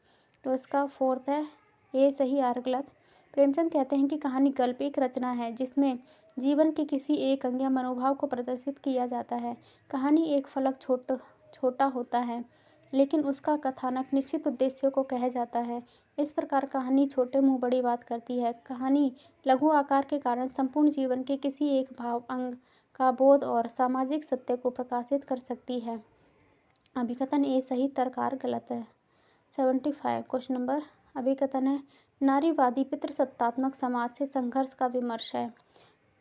[SPEAKER 1] तो इसका फोर्थ है, ए सही आर गलत। प्रेमचंद कहते हैं कि कहानी गल्प एक रचना है जिसमें जीवन के किसी एक अंग या मनोभाव को प्रदर्शित किया जाता है। कहानी एक फलक छोटा होता है, लेकिन उसका कथानक निश्चित उद्देश्य को कह जाता है। इस प्रकार कहानी छोटे मुंह बड़ी बात करती है। कहानी लघु आकार के कारण संपूर्ण जीवन के किसी एक भाव अंग का बोध और सामाजिक सत्य को प्रकाशित कर सकती है। अभिकथन ए सही, तर्क आर गलत है। 75 क्वेश्चन नंबर अभिकथन है, नारीवादी पितृसत्तात्मक समाज से संघर्ष का विमर्श है।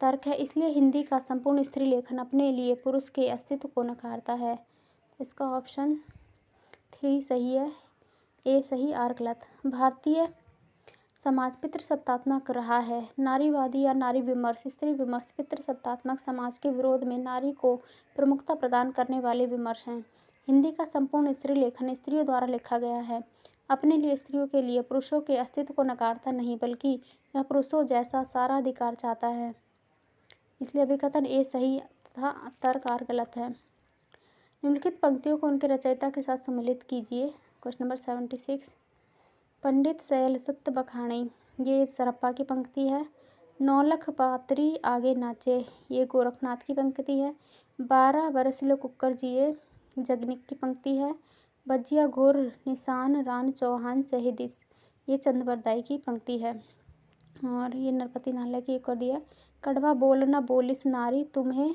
[SPEAKER 1] तर्क है, इसलिए हिंदी का संपूर्ण स्त्री लेखन अपने लिए पुरुष के अस्तित्व को नकारता है। इसका ऑप्शन 3 सही है, ए सही आर गलत। भारतीय समाज पितृसत्तात्मक रहा है। नारीवादी या नारी विमर्श, स्त्री विमर्श पितृसत्तात्मक समाज के विरोध में नारी को प्रमुखता प्रदान करने वाले विमर्श हैं। हिंदी का संपूर्ण स्त्री लेखन स्त्रियों द्वारा लिखा गया है। अपने लिए स्त्रियों के लिए पुरुषों के अस्तित्व को नकारता नहीं, बल्कि वह पुरुषों जैसा सारा अधिकार चाहता है। इसलिए अभिकथन ए सही तथा तर्क आर गलत है। निम्नलिखित पंक्तियों को उनके रचयिता के साथ सम्मिलित कीजिए। क्वेश्चन नंबर 76 पंडित सैल सत्य बखानी, ये सरप्पा की पंक्ति है। नौलख पात्री आगे नाचे, ये गोरखनाथ की पंक्ति है। 12 बरस लो कुकर जिए, जगनिक की पंक्ति है। बजिया घोर निशान रान चौहान चहेदिस, ये चंद्रबरदाई की पंक्ति है। और ये नरपति नाले की एक और दिया, कड़वा बोल न बोलिस नारी, तुम्हें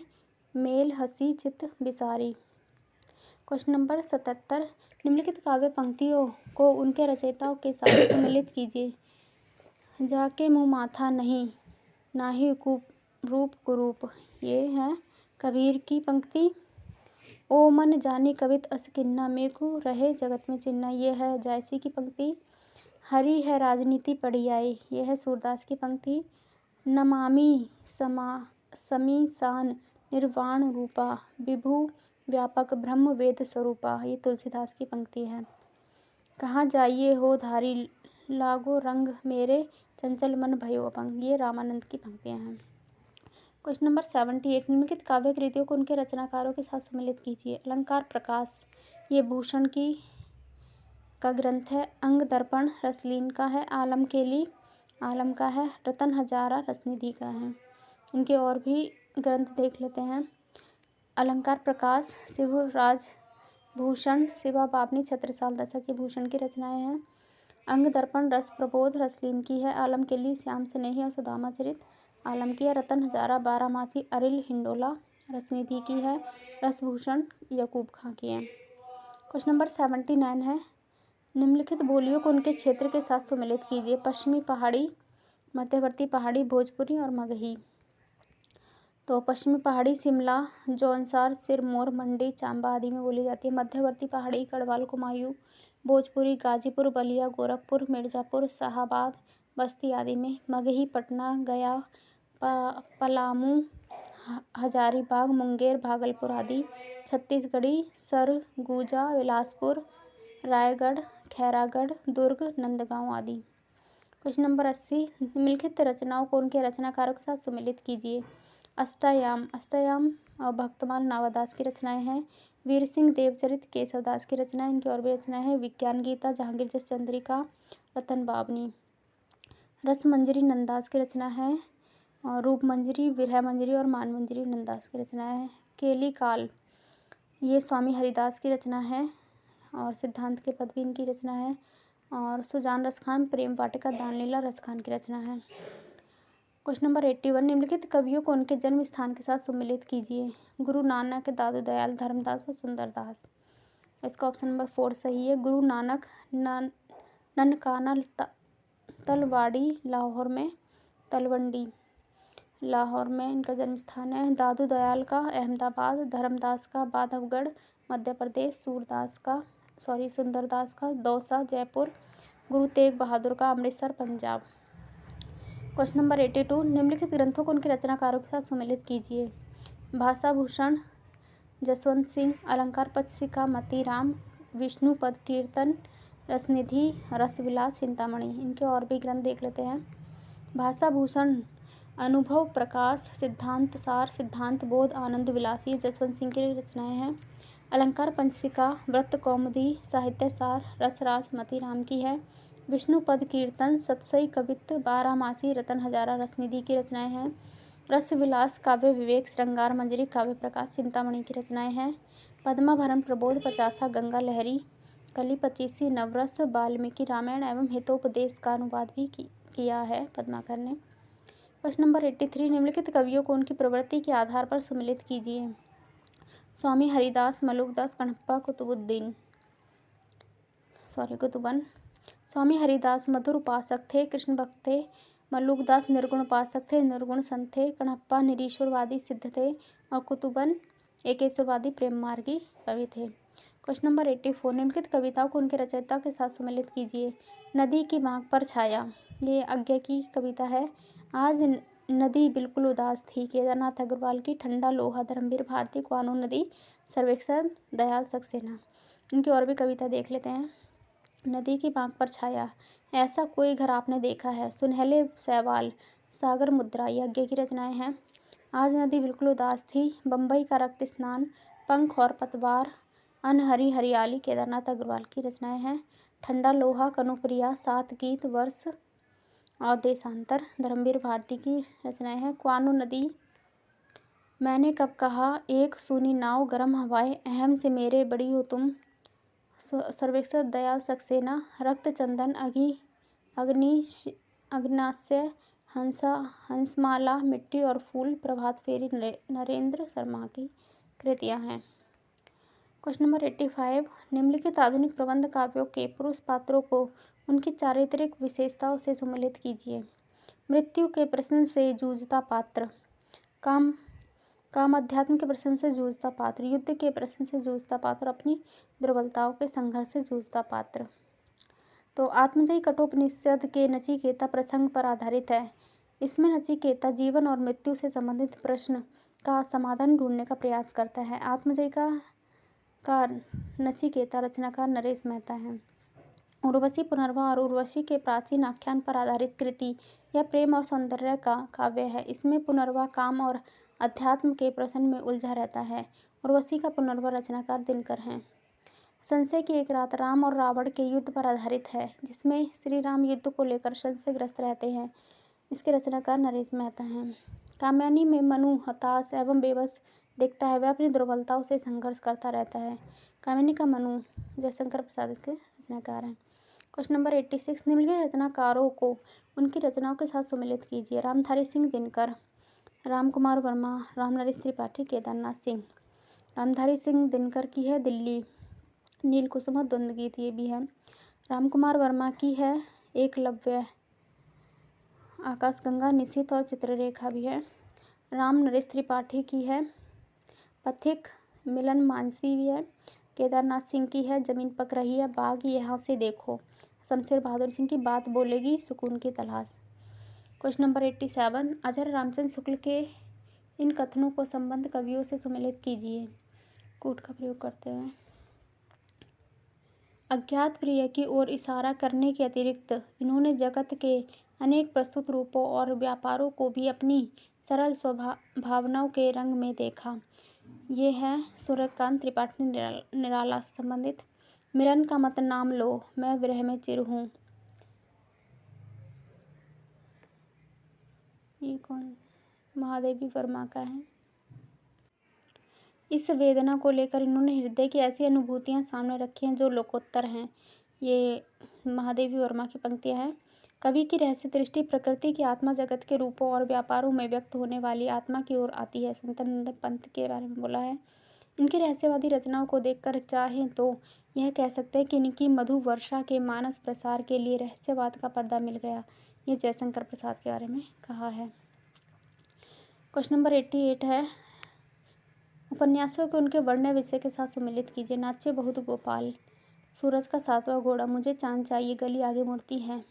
[SPEAKER 1] मेल हसी चित बिसारी। क्वेश्चन नंबर 77 निम्नलिखित काव्य पंक्तियों को उनके रचयिताओं के साथ सम्मिलित कीजिए। जाके मुँह माथा नहीं, नाही रूप कुरूप, ये है कबीर की पंक्ति। ओ मन जानी कवित अस किन्ना, मेघु रहे जगत में चिन्ना, ये है जायसी की पंक्ति। हरी है राजनीति पढ़ी आई, ये है सूरदास की पंक्ति। नमामि समीसान निर्वाण रूपा, विभु व्यापक ब्रह्म वेद स्वरूपा, ये तुलसीदास की पंक्ति है। कहाँ जाइए हो धारी, लागो रंग मेरे चंचल मन भयो अपंग, ये रामानंद की पंक्तियाँ हैं। क्वेश्चन नंबर 78 निम्नलिखित काव्य कृतियों को उनके रचनाकारों के साथ सम्मिलित कीजिए। अलंकार प्रकाश, ये भूषण का ग्रंथ है। अंग दर्पण रसलीन का है। आलम केली आलम का है। रतन हजारा रसनिधि का है। इनके और भी ग्रंथ देख लेते हैं। अलंकार प्रकाश शिवराज भूषण, शिवा बाबनी छत्रसाल दशक के भूषण की रचनाएं हैं। अंग दर्पण रस प्रबोध रसलीन की है। आलम केली श्याम स्नेही और सुदामा चरित आलम की है। रतन हजारा बारहमासी अरिल हिंडोला रसनिधि की है। रसभूषण यकूब खां की है। क्वेश्चन नंबर 79 है, निम्नलिखित बोलियों को उनके क्षेत्र के साथ सुमेलित कीजिए। पश्चिमी पहाड़ी, मध्यवर्ती पहाड़ी, भोजपुरी और मगही। तो पश्चिमी पहाड़ी शिमला, जौनसार, सिरमौर, मंडी, चांबा आदि में बोली जाती है। मध्यवर्ती पहाड़ी गढ़वाल, कुमायूं, भोजपुरी, गाजीपुर, बलिया, गोरखपुर, मिर्ज़ापुर, शाहाबाद, बस्ती आदि में। मगही पटना, गया, पलामू, हजारीबाग, मुंगेर, भागलपुर आदि। छत्तीसगढ़ी सरगुजा, बिलासपुर, रायगढ़, खैरागढ़, दुर्ग, नंदगांव आदि। क्वेश्चन नंबर 80, निम्नलिखित रचनाओं को उनके रचनाकारों के साथ सुमेलित कीजिए। अष्टयाम भक्तमाल नावादास की रचनाएं हैं। वीर सिंह देवचरित केशवदास की रचनाएं। इनकी और भी रचनाएं हैं। विज्ञान गीता जहांगीर जस चंद्रिका रतन बाबनी। रसमंजरी नंददास की रचना है। और रूप मंजरी, विरह मंजरी और मान मंजरी नंददास की रचनाएं हैं। केली काल ये स्वामी हरिदास की रचना है। और सिद्धांत के पद भी इनकी रचना है। और सुजान रसखान प्रेम वाटिका दानलीला रसखान की रचना है। क्वेश्चन नंबर 81, निम्नलिखित कवियों को उनके जन्म स्थान के साथ सुमेलित कीजिए। गुरु नानक, दादू दयाल, धर्मदास और सुंदरदास। इसका ऑप्शन नंबर 4 सही है। गुरु नानक ननकाना तलवाड़ी लाहौर में, तलवंडी लाहौर में इनका जन्म स्थान है। दादू दयाल का अहमदाबाद, धर्मदास का बांधवगढ़ मध्य प्रदेश, सुंदरदास का दौसा जयपुर, गुरु तेग बहादुर का अमृतसर पंजाब। क्वेश्चन नंबर 82, निम्नलिखित ग्रंथों को उनके रचनाकारों के साथ सुमेलित कीजिए। भाषा भूषण जसवंत सिंह, अलंकार पचिका मतीराम, विष्णु पद कीर्तन रसनिधि, रसविलास चिंतामणि। इनके और भी ग्रंथ देख लेते हैं। भाषा भूषण अनुभव प्रकाश, सिद्धांत सार, सिद्धांत बोध, आनंद विलासी जसवंत सिंह की रचनाएं हैं। अलंकार पंचिका, व्रत कौमुदी, साहित्य सार, रसराज मतीराम की है। विष्णु पद कीर्तन, सतसई कवित्त, बारहमासी रतन हजारा रसनिधि की रचनाएं हैं। रस विलास काव्य विवेक, श्रृंगार मंजरी काव्य प्रकाश चिंतामणि की रचनाएं हैं। पद्माभरण प्रबोध, पचासा गंगा लहरी, कली पचीसी नवरस, वाल्मीकि रामायण एवं हितोपदेश का अनुवाद भी किया है पद्माकर ने। क्वेश्चन नंबर 83, निम्नलिखित कवियों को उनकी प्रवृत्ति के आधार पर सुमेलित कीजिए। स्वामी हरिदास, मलुकदास, कण्पा, कुतुबन। स्वामी हरिदास मधुर उपासक थे, कृष्ण भक्त थे। मल्लुकदास निर्गुण उपासक थे, निर्गुण संत थे। कण्पा निरीश्वरवादी सिद्ध थे। और कुतुबन एकेश्वरवादी प्रेम मार्गी कवि थे। क्वेश्चन नंबर 84, निम्नलिखित कविताओं को उनके रचयिता के साथ सुमेलित कीजिए। नदी की मांग पर छाया ये आज्ञा की कविता है। आज नदी बिल्कुल उदास थी, केदारनाथ अग्रवाल की। ठंडा लोहा धर्मवीर भारती, कानू नदी सर्वेक्षण दयाल सक्सेना। इनकी और भी कविता देख लेते हैं। नदी की मांग पर छाया, ऐसा कोई घर आपने देखा है, सुनहले सैवाल, सागर मुद्रा ये आज्ञा की रचनाएं हैं। आज नदी बिल्कुल उदास थी, बम्बई का रक्त स्नान, पंख और पतवार, अनहरी हरियाली केदारनाथ अग्रवाल की रचनाएं हैं। ठंडा लोहा कनुप्रिया, सात गीत वर्ष और देशांतर धर्मवीर भारती की रचनाएं हैं। कानू नदी मैंने कब कहा, एक सूनी नाव, गर्म हवाएं, अहम से मेरे बड़ी हो तुम, सर्वेक्षण दयाल सक्सेना। रक्त चंदन अग्नास्य हंसमाला, मिट्टी और फूल, प्रभात फेरी नरेंद्र शर्मा की कृतियां हैं। क्वेश्चन नंबर 85, निम्नलिखित आधुनिक प्रबंध काव्यों के पुरुष पात्रों को उनकी चारित्रिक विशेषताओं से सम्मिलित कीजिए। मृत्यु के प्रश्न से जूझता पात्र, काम अध्यात्म के प्रश्न से जूझता पात्र, युद्ध के प्रश्न से जूझता पात्र, अपनी दुर्बलताओं के संघर्ष से जूझता पात्र। तो आत्मजयी कठोपनिषद के नचिकेता प्रसंग पर आधारित है। इसमें नचिकेता जीवन और मृत्यु से संबंधित प्रश्न का समाधान ढूंढने का प्रयास करता है। आत्मजयी का नचिकेता रचनाकार नरेश मेहता है। उर्वशी पुनर्वा और उर्वशी के प्राचीन आख्यान पर आधारित कृति यह प्रेम और सौंदर्य का काव्य है। इसमें पुनर्वा काम और अध्यात्म के प्रश्न में उलझा रहता है। उर्वशी का पुनर्वा रचनाकार दिनकर हैं। संशय की एक रात राम और रावण के युद्ध पर आधारित है, जिसमें श्री राम युद्ध को लेकर संशयग्रस्त रहते हैं। इसके रचनाकार नरेश मेहता हैं। कात्यायनी में मनु हताश एवं बेबस दिखता है, वह अपनी दुर्बलताओं से संघर्ष करता रहता है। कामिनी का मनु जयशंकर प्रसाद इसके रचनाकार हैं। क्वेश्चन नंबर 86, निम्नलिखित रचनाकारों को उनकी रचनाओं के साथ सम्मिलित कीजिए। रामधारी सिंह दिनकर, राम कुमार वर्मा, रामनरेश त्रिपाठी, केदारनाथ सिंह। रामधारी सिंह दिनकर की है दिल्ली, नील कुसुम द्वंद्व गीत, ये भी है। राम कुमार वर्मा की है एकलव्य, आकाशगंगा, निशित और चित्ररेखा भी है। राम नरेश त्रिपाठी की है पथिक, मिलन, मानसी भी है। केदारनाथ सिंह की है जमीन पक रही है, बाग यहाँ से देखो। शमशेर बहादुर सिंह की बात बोलेगी, सुकून की तलाश। क्वेश्चन नंबर 87, आचार्य रामचंद्र शुक्ल के इन कथनों को संबंध कवियों से सम्मिलित कीजिए। कूट का प्रयोग करते हुए। अज्ञात प्रिय की ओर इशारा करने के अतिरिक्त इन्होंने जगत के अनेक प्रस्तुत रूपों और व्यापारों को भी अपनी सरल भावनाओं के रंग में देखा। ये है सूर्यकांत त्रिपाठी निराला से संबंधित। मिलन का मत नाम लो, मैं विरह में चिर हूँ। ये कौन? महादेवी वर्मा का है। इस वेदना को लेकर इन्होंने हृदय की ऐसी अनुभूतियां सामने रखी हैं जो लोकोत्तर हैं। ये महादेवी वर्मा की पंक्तियां हैं। कवि की रहस्य दृष्टि प्रकृति की आत्मा जगत के रूपों और व्यापारों में व्यक्त होने वाली आत्मा की ओर आती है। सुंदर पंत के बारे में बोला है। इनकी रहस्यवादी रचनाओं को देखकर चाहें तो यह कह सकते हैं कि इनकी मधु वर्षा के मानस प्रसार के लिए रहस्यवाद का पर्दा मिल गया। ये जयशंकर प्रसाद के बारे में कहा है। क्वेश्चन नंबर 88 है, उपन्यासों को उनके वर्ण्य विषय के साथ सम्मिलित कीजिए। नाचे बहुत गोपाल, सूरज का सातवां घोड़ा, मुझे चांद चाहिए, गली आगे मुड़ती है।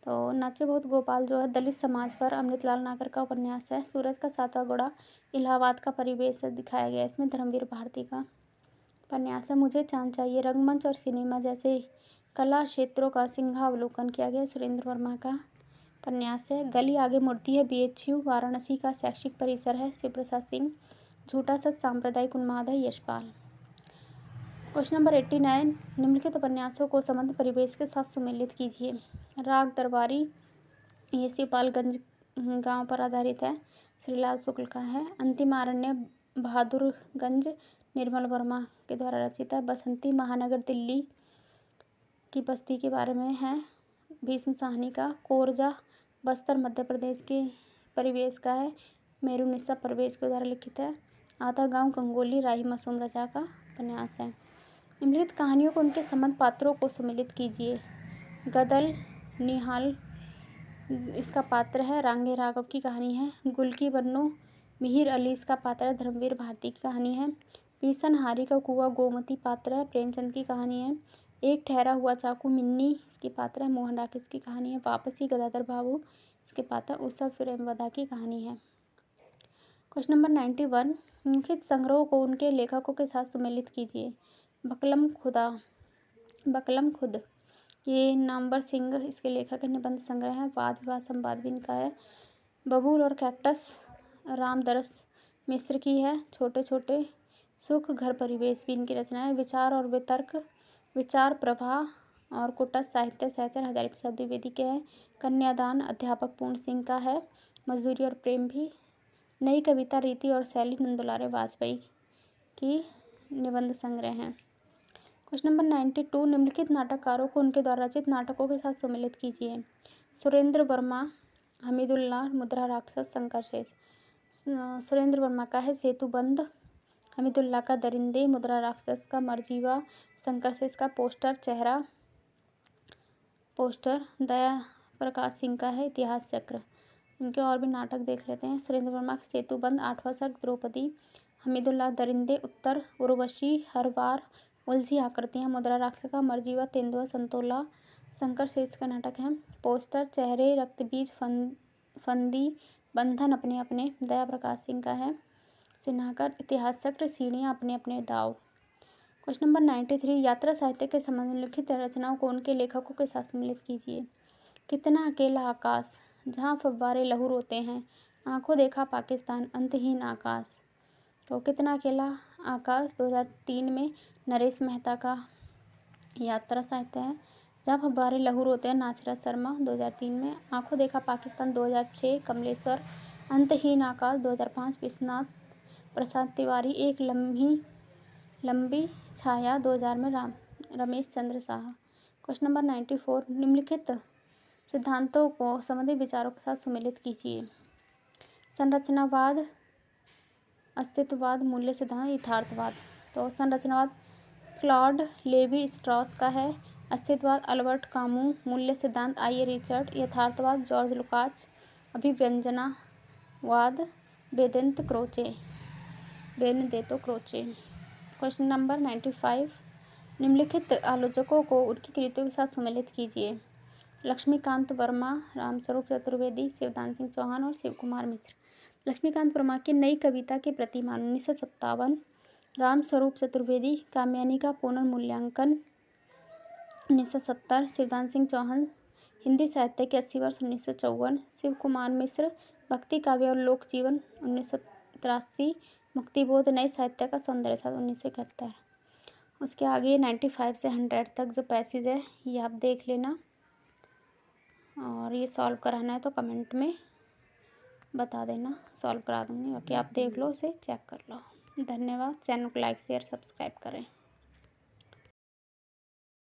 [SPEAKER 1] तो नाचे बहुत गोपाल जो है दलित समाज पर अमृतलाल नागर का उपन्यास है। सूरज का सातवां घोड़ा इलाहाबाद का परिवेश दिखाया गया, इसमें धर्मवीर भारती का उपन्यास है। मुझे चांद चाहिए रंगमंच और सिनेमा जैसे कला क्षेत्रों का सिंहावलोकन किया गया, सुरेंद्र वर्मा का उपन्यास है। गली आगे मुड़ती है BHU वाराणसी का शैक्षिक परिसर है, शिव प्रसाद सिंह। झूठा सच सांप्रदायिक उन्माद है, यशपाल। क्वेश्चन नंबर 89, निम्नलिखित उपन्यासों को संबंध परिवेश के साथ सम्मिलित कीजिए। राग दरबारी, ये शिवपालगंज गांव पर आधारित है, श्रीलाल शुक्ल का है। अंतिम आरण्य बहादुरगंज, निर्मल वर्मा के द्वारा रचित है। बसंती महानगर दिल्ली की बस्ती के बारे में है, भीष्म साहनी का। कोरजा बस्तर मध्य प्रदेश के परिवेश का है, मेरुनिशा परवेज के द्वारा लिखित है। आधा गांव गंगोली, राही मासूम रजा का उपन्यास है। निम्नलिखित कहानियों को उनके संबंध पात्रों को सम्मिलित कीजिए। गदल निहाल इसका पात्र है, रांगे राघव की कहानी है। गुल की बन्नो मिहिर अली इसका पात्र है, धर्मवीर भारती की कहानी है। पीसन हारी का कुआं गोमती पात्र है, प्रेमचंद की कहानी है। एक ठहरा हुआ चाकू मिन्नी इसकी पात्र है, मोहन राकेश की कहानी है। वापसी गदाधर बाबू इसके पात्र उसब प्रेमवदा की कहानी है। क्वेश्चन नंबर 91, निम्नलिखित संग्रहों को उनके लेखकों के साथ सम्मिलित कीजिए। बकलम खुद, ये नामवर सिंह इसके लेखक है। निबंध संग्रह है। वाद विवाद संवाद भी इनका है। बबूल और कैक्टस रामदरस मिश्र की है। छोटे छोटे सुख घर परिवेश भी इनकी रचना है। विचार और वितर्क, विचार प्रवाह और कुटस्थ साहित्य सहचर हजारी प्रसाद द्विवेदी के हैं। कन्यादान अध्यापक पूर्ण सिंह का है। मजदूरी और प्रेम भी। नई कविता रीति और शैली नंदुलारे वाजपेयी की निबंध संग्रह हैं। क्वेश्चन नंबर 92, निम्नलिखित नाटककारों को उनके द्वारा रचित नाटकों के साथ सम्मिलित कीजिए। सुरेंद्र वर्मा, हमीदुल्लाह, मुद्रा राक्षस, शंकर शेष। सुरेंद्र वर्मा का है सेतुबंध, हमीदुल्लाह का दरिंदे, मुद्रा राक्षस का मरजीवा, शंकर शेष का पोस्टर, दया प्रकाश सिंह का है इतिहास चक्र। इनके और भी नाटक देख लेते हैं। सुरेंद्र वर्मा का सेतुबंध, आठवां सर्ग द्रौपदी, हमीदुल्लाह दरिंदे उत्तर, उर्वशी, हर बार, उलझी आकृतियाँ, मुद्रा राक्षस का मरजीवा, तेंदुआ संतोला, शंकर शेष का नाटक है। पोस्टर, चेहरे, रक्तबीज, फंदी, बंधन अपने अपने, दया प्रकाश सिंह का है। सिन्हाकर, इतिहास चक्र, सीढ़ियाँ अपने अपने दाव। क्वेश्चन नंबर 93, यात्रा साहित्य के संबंध में लिखित रचनाओं को उनके लेखकों के साथ सम्मिलित कीजिए। कितना अकेला आकाश, जहाँ फव्वारे लहू रोते हैं, आंखों देखा पाकिस्तान, अंतहीन आकाश। तो कितना अकेला आकाश 2003 में नरेश मेहता का यात्रा साहित्य है। जहाँ फव्वारे लहू रोते हैं नासिरा शर्मा 2003 में। आंखों देखा पाकिस्तान 2006 कमलेश्वर। अंतहीन आकाश 2005 विश्वनाथ प्रसाद तिवारी। एक लंबी छाया 2000 में रमेश चंद्र साहा। क्वेश्चन नंबर 94, निम्नलिखित सिद्धांतों को संबंधित विचारों के साथ सम्मिलित कीजिए। संरचनावाद, अस्तित्ववाद, मूल्य सिद्धांत, यथार्थवाद। तो संरचनावाद क्लॉड लेवी स्ट्रॉस का है, अस्तित्ववाद अल्बर्ट कामू, मूल्य सिद्धांत आई ए रिचर्ड, यथार्थवाद जॉर्ज लुकाच, अभिव्यंजनावाद बेनेदेत्तो क्रोचे। क्वेश्चन नंबर 95, निम्नलिखित आलोचकों को उनकी कृतियों के साथ सम्मिलित कीजिए। लक्ष्मीकांत वर्मा, रामस्वरूप चतुर्वेदी, शिवदान सिंह चौहान और शिव कुमार मिश्र। लक्ष्मीकांत वर्मा की नई कविता के प्रतिमान 1957, रामस्वरूप चतुर्वेदी कामयानी का पुनर्मूल्यांकन 1970, शिवदान सिंह चौहान हिंदी साहित्य के 80 वर्ष 1954, शिव कुमार मिश्र भक्ति काव्य और लोक जीवन 1983, मुक्तिबोध नए साहित्य का सौंदर्य साथ 1971। उसके आगे 95 से 100 तक जो पैसेज है ये आप देख लेना, और ये सॉल्व कराना है तो कमेंट में बता देना, सॉल्व करा दूँगी। बाकी आप देख लो, इसे चेक कर लो। धन्यवाद। चैनल को लाइक शेयर सब्सक्राइब करें।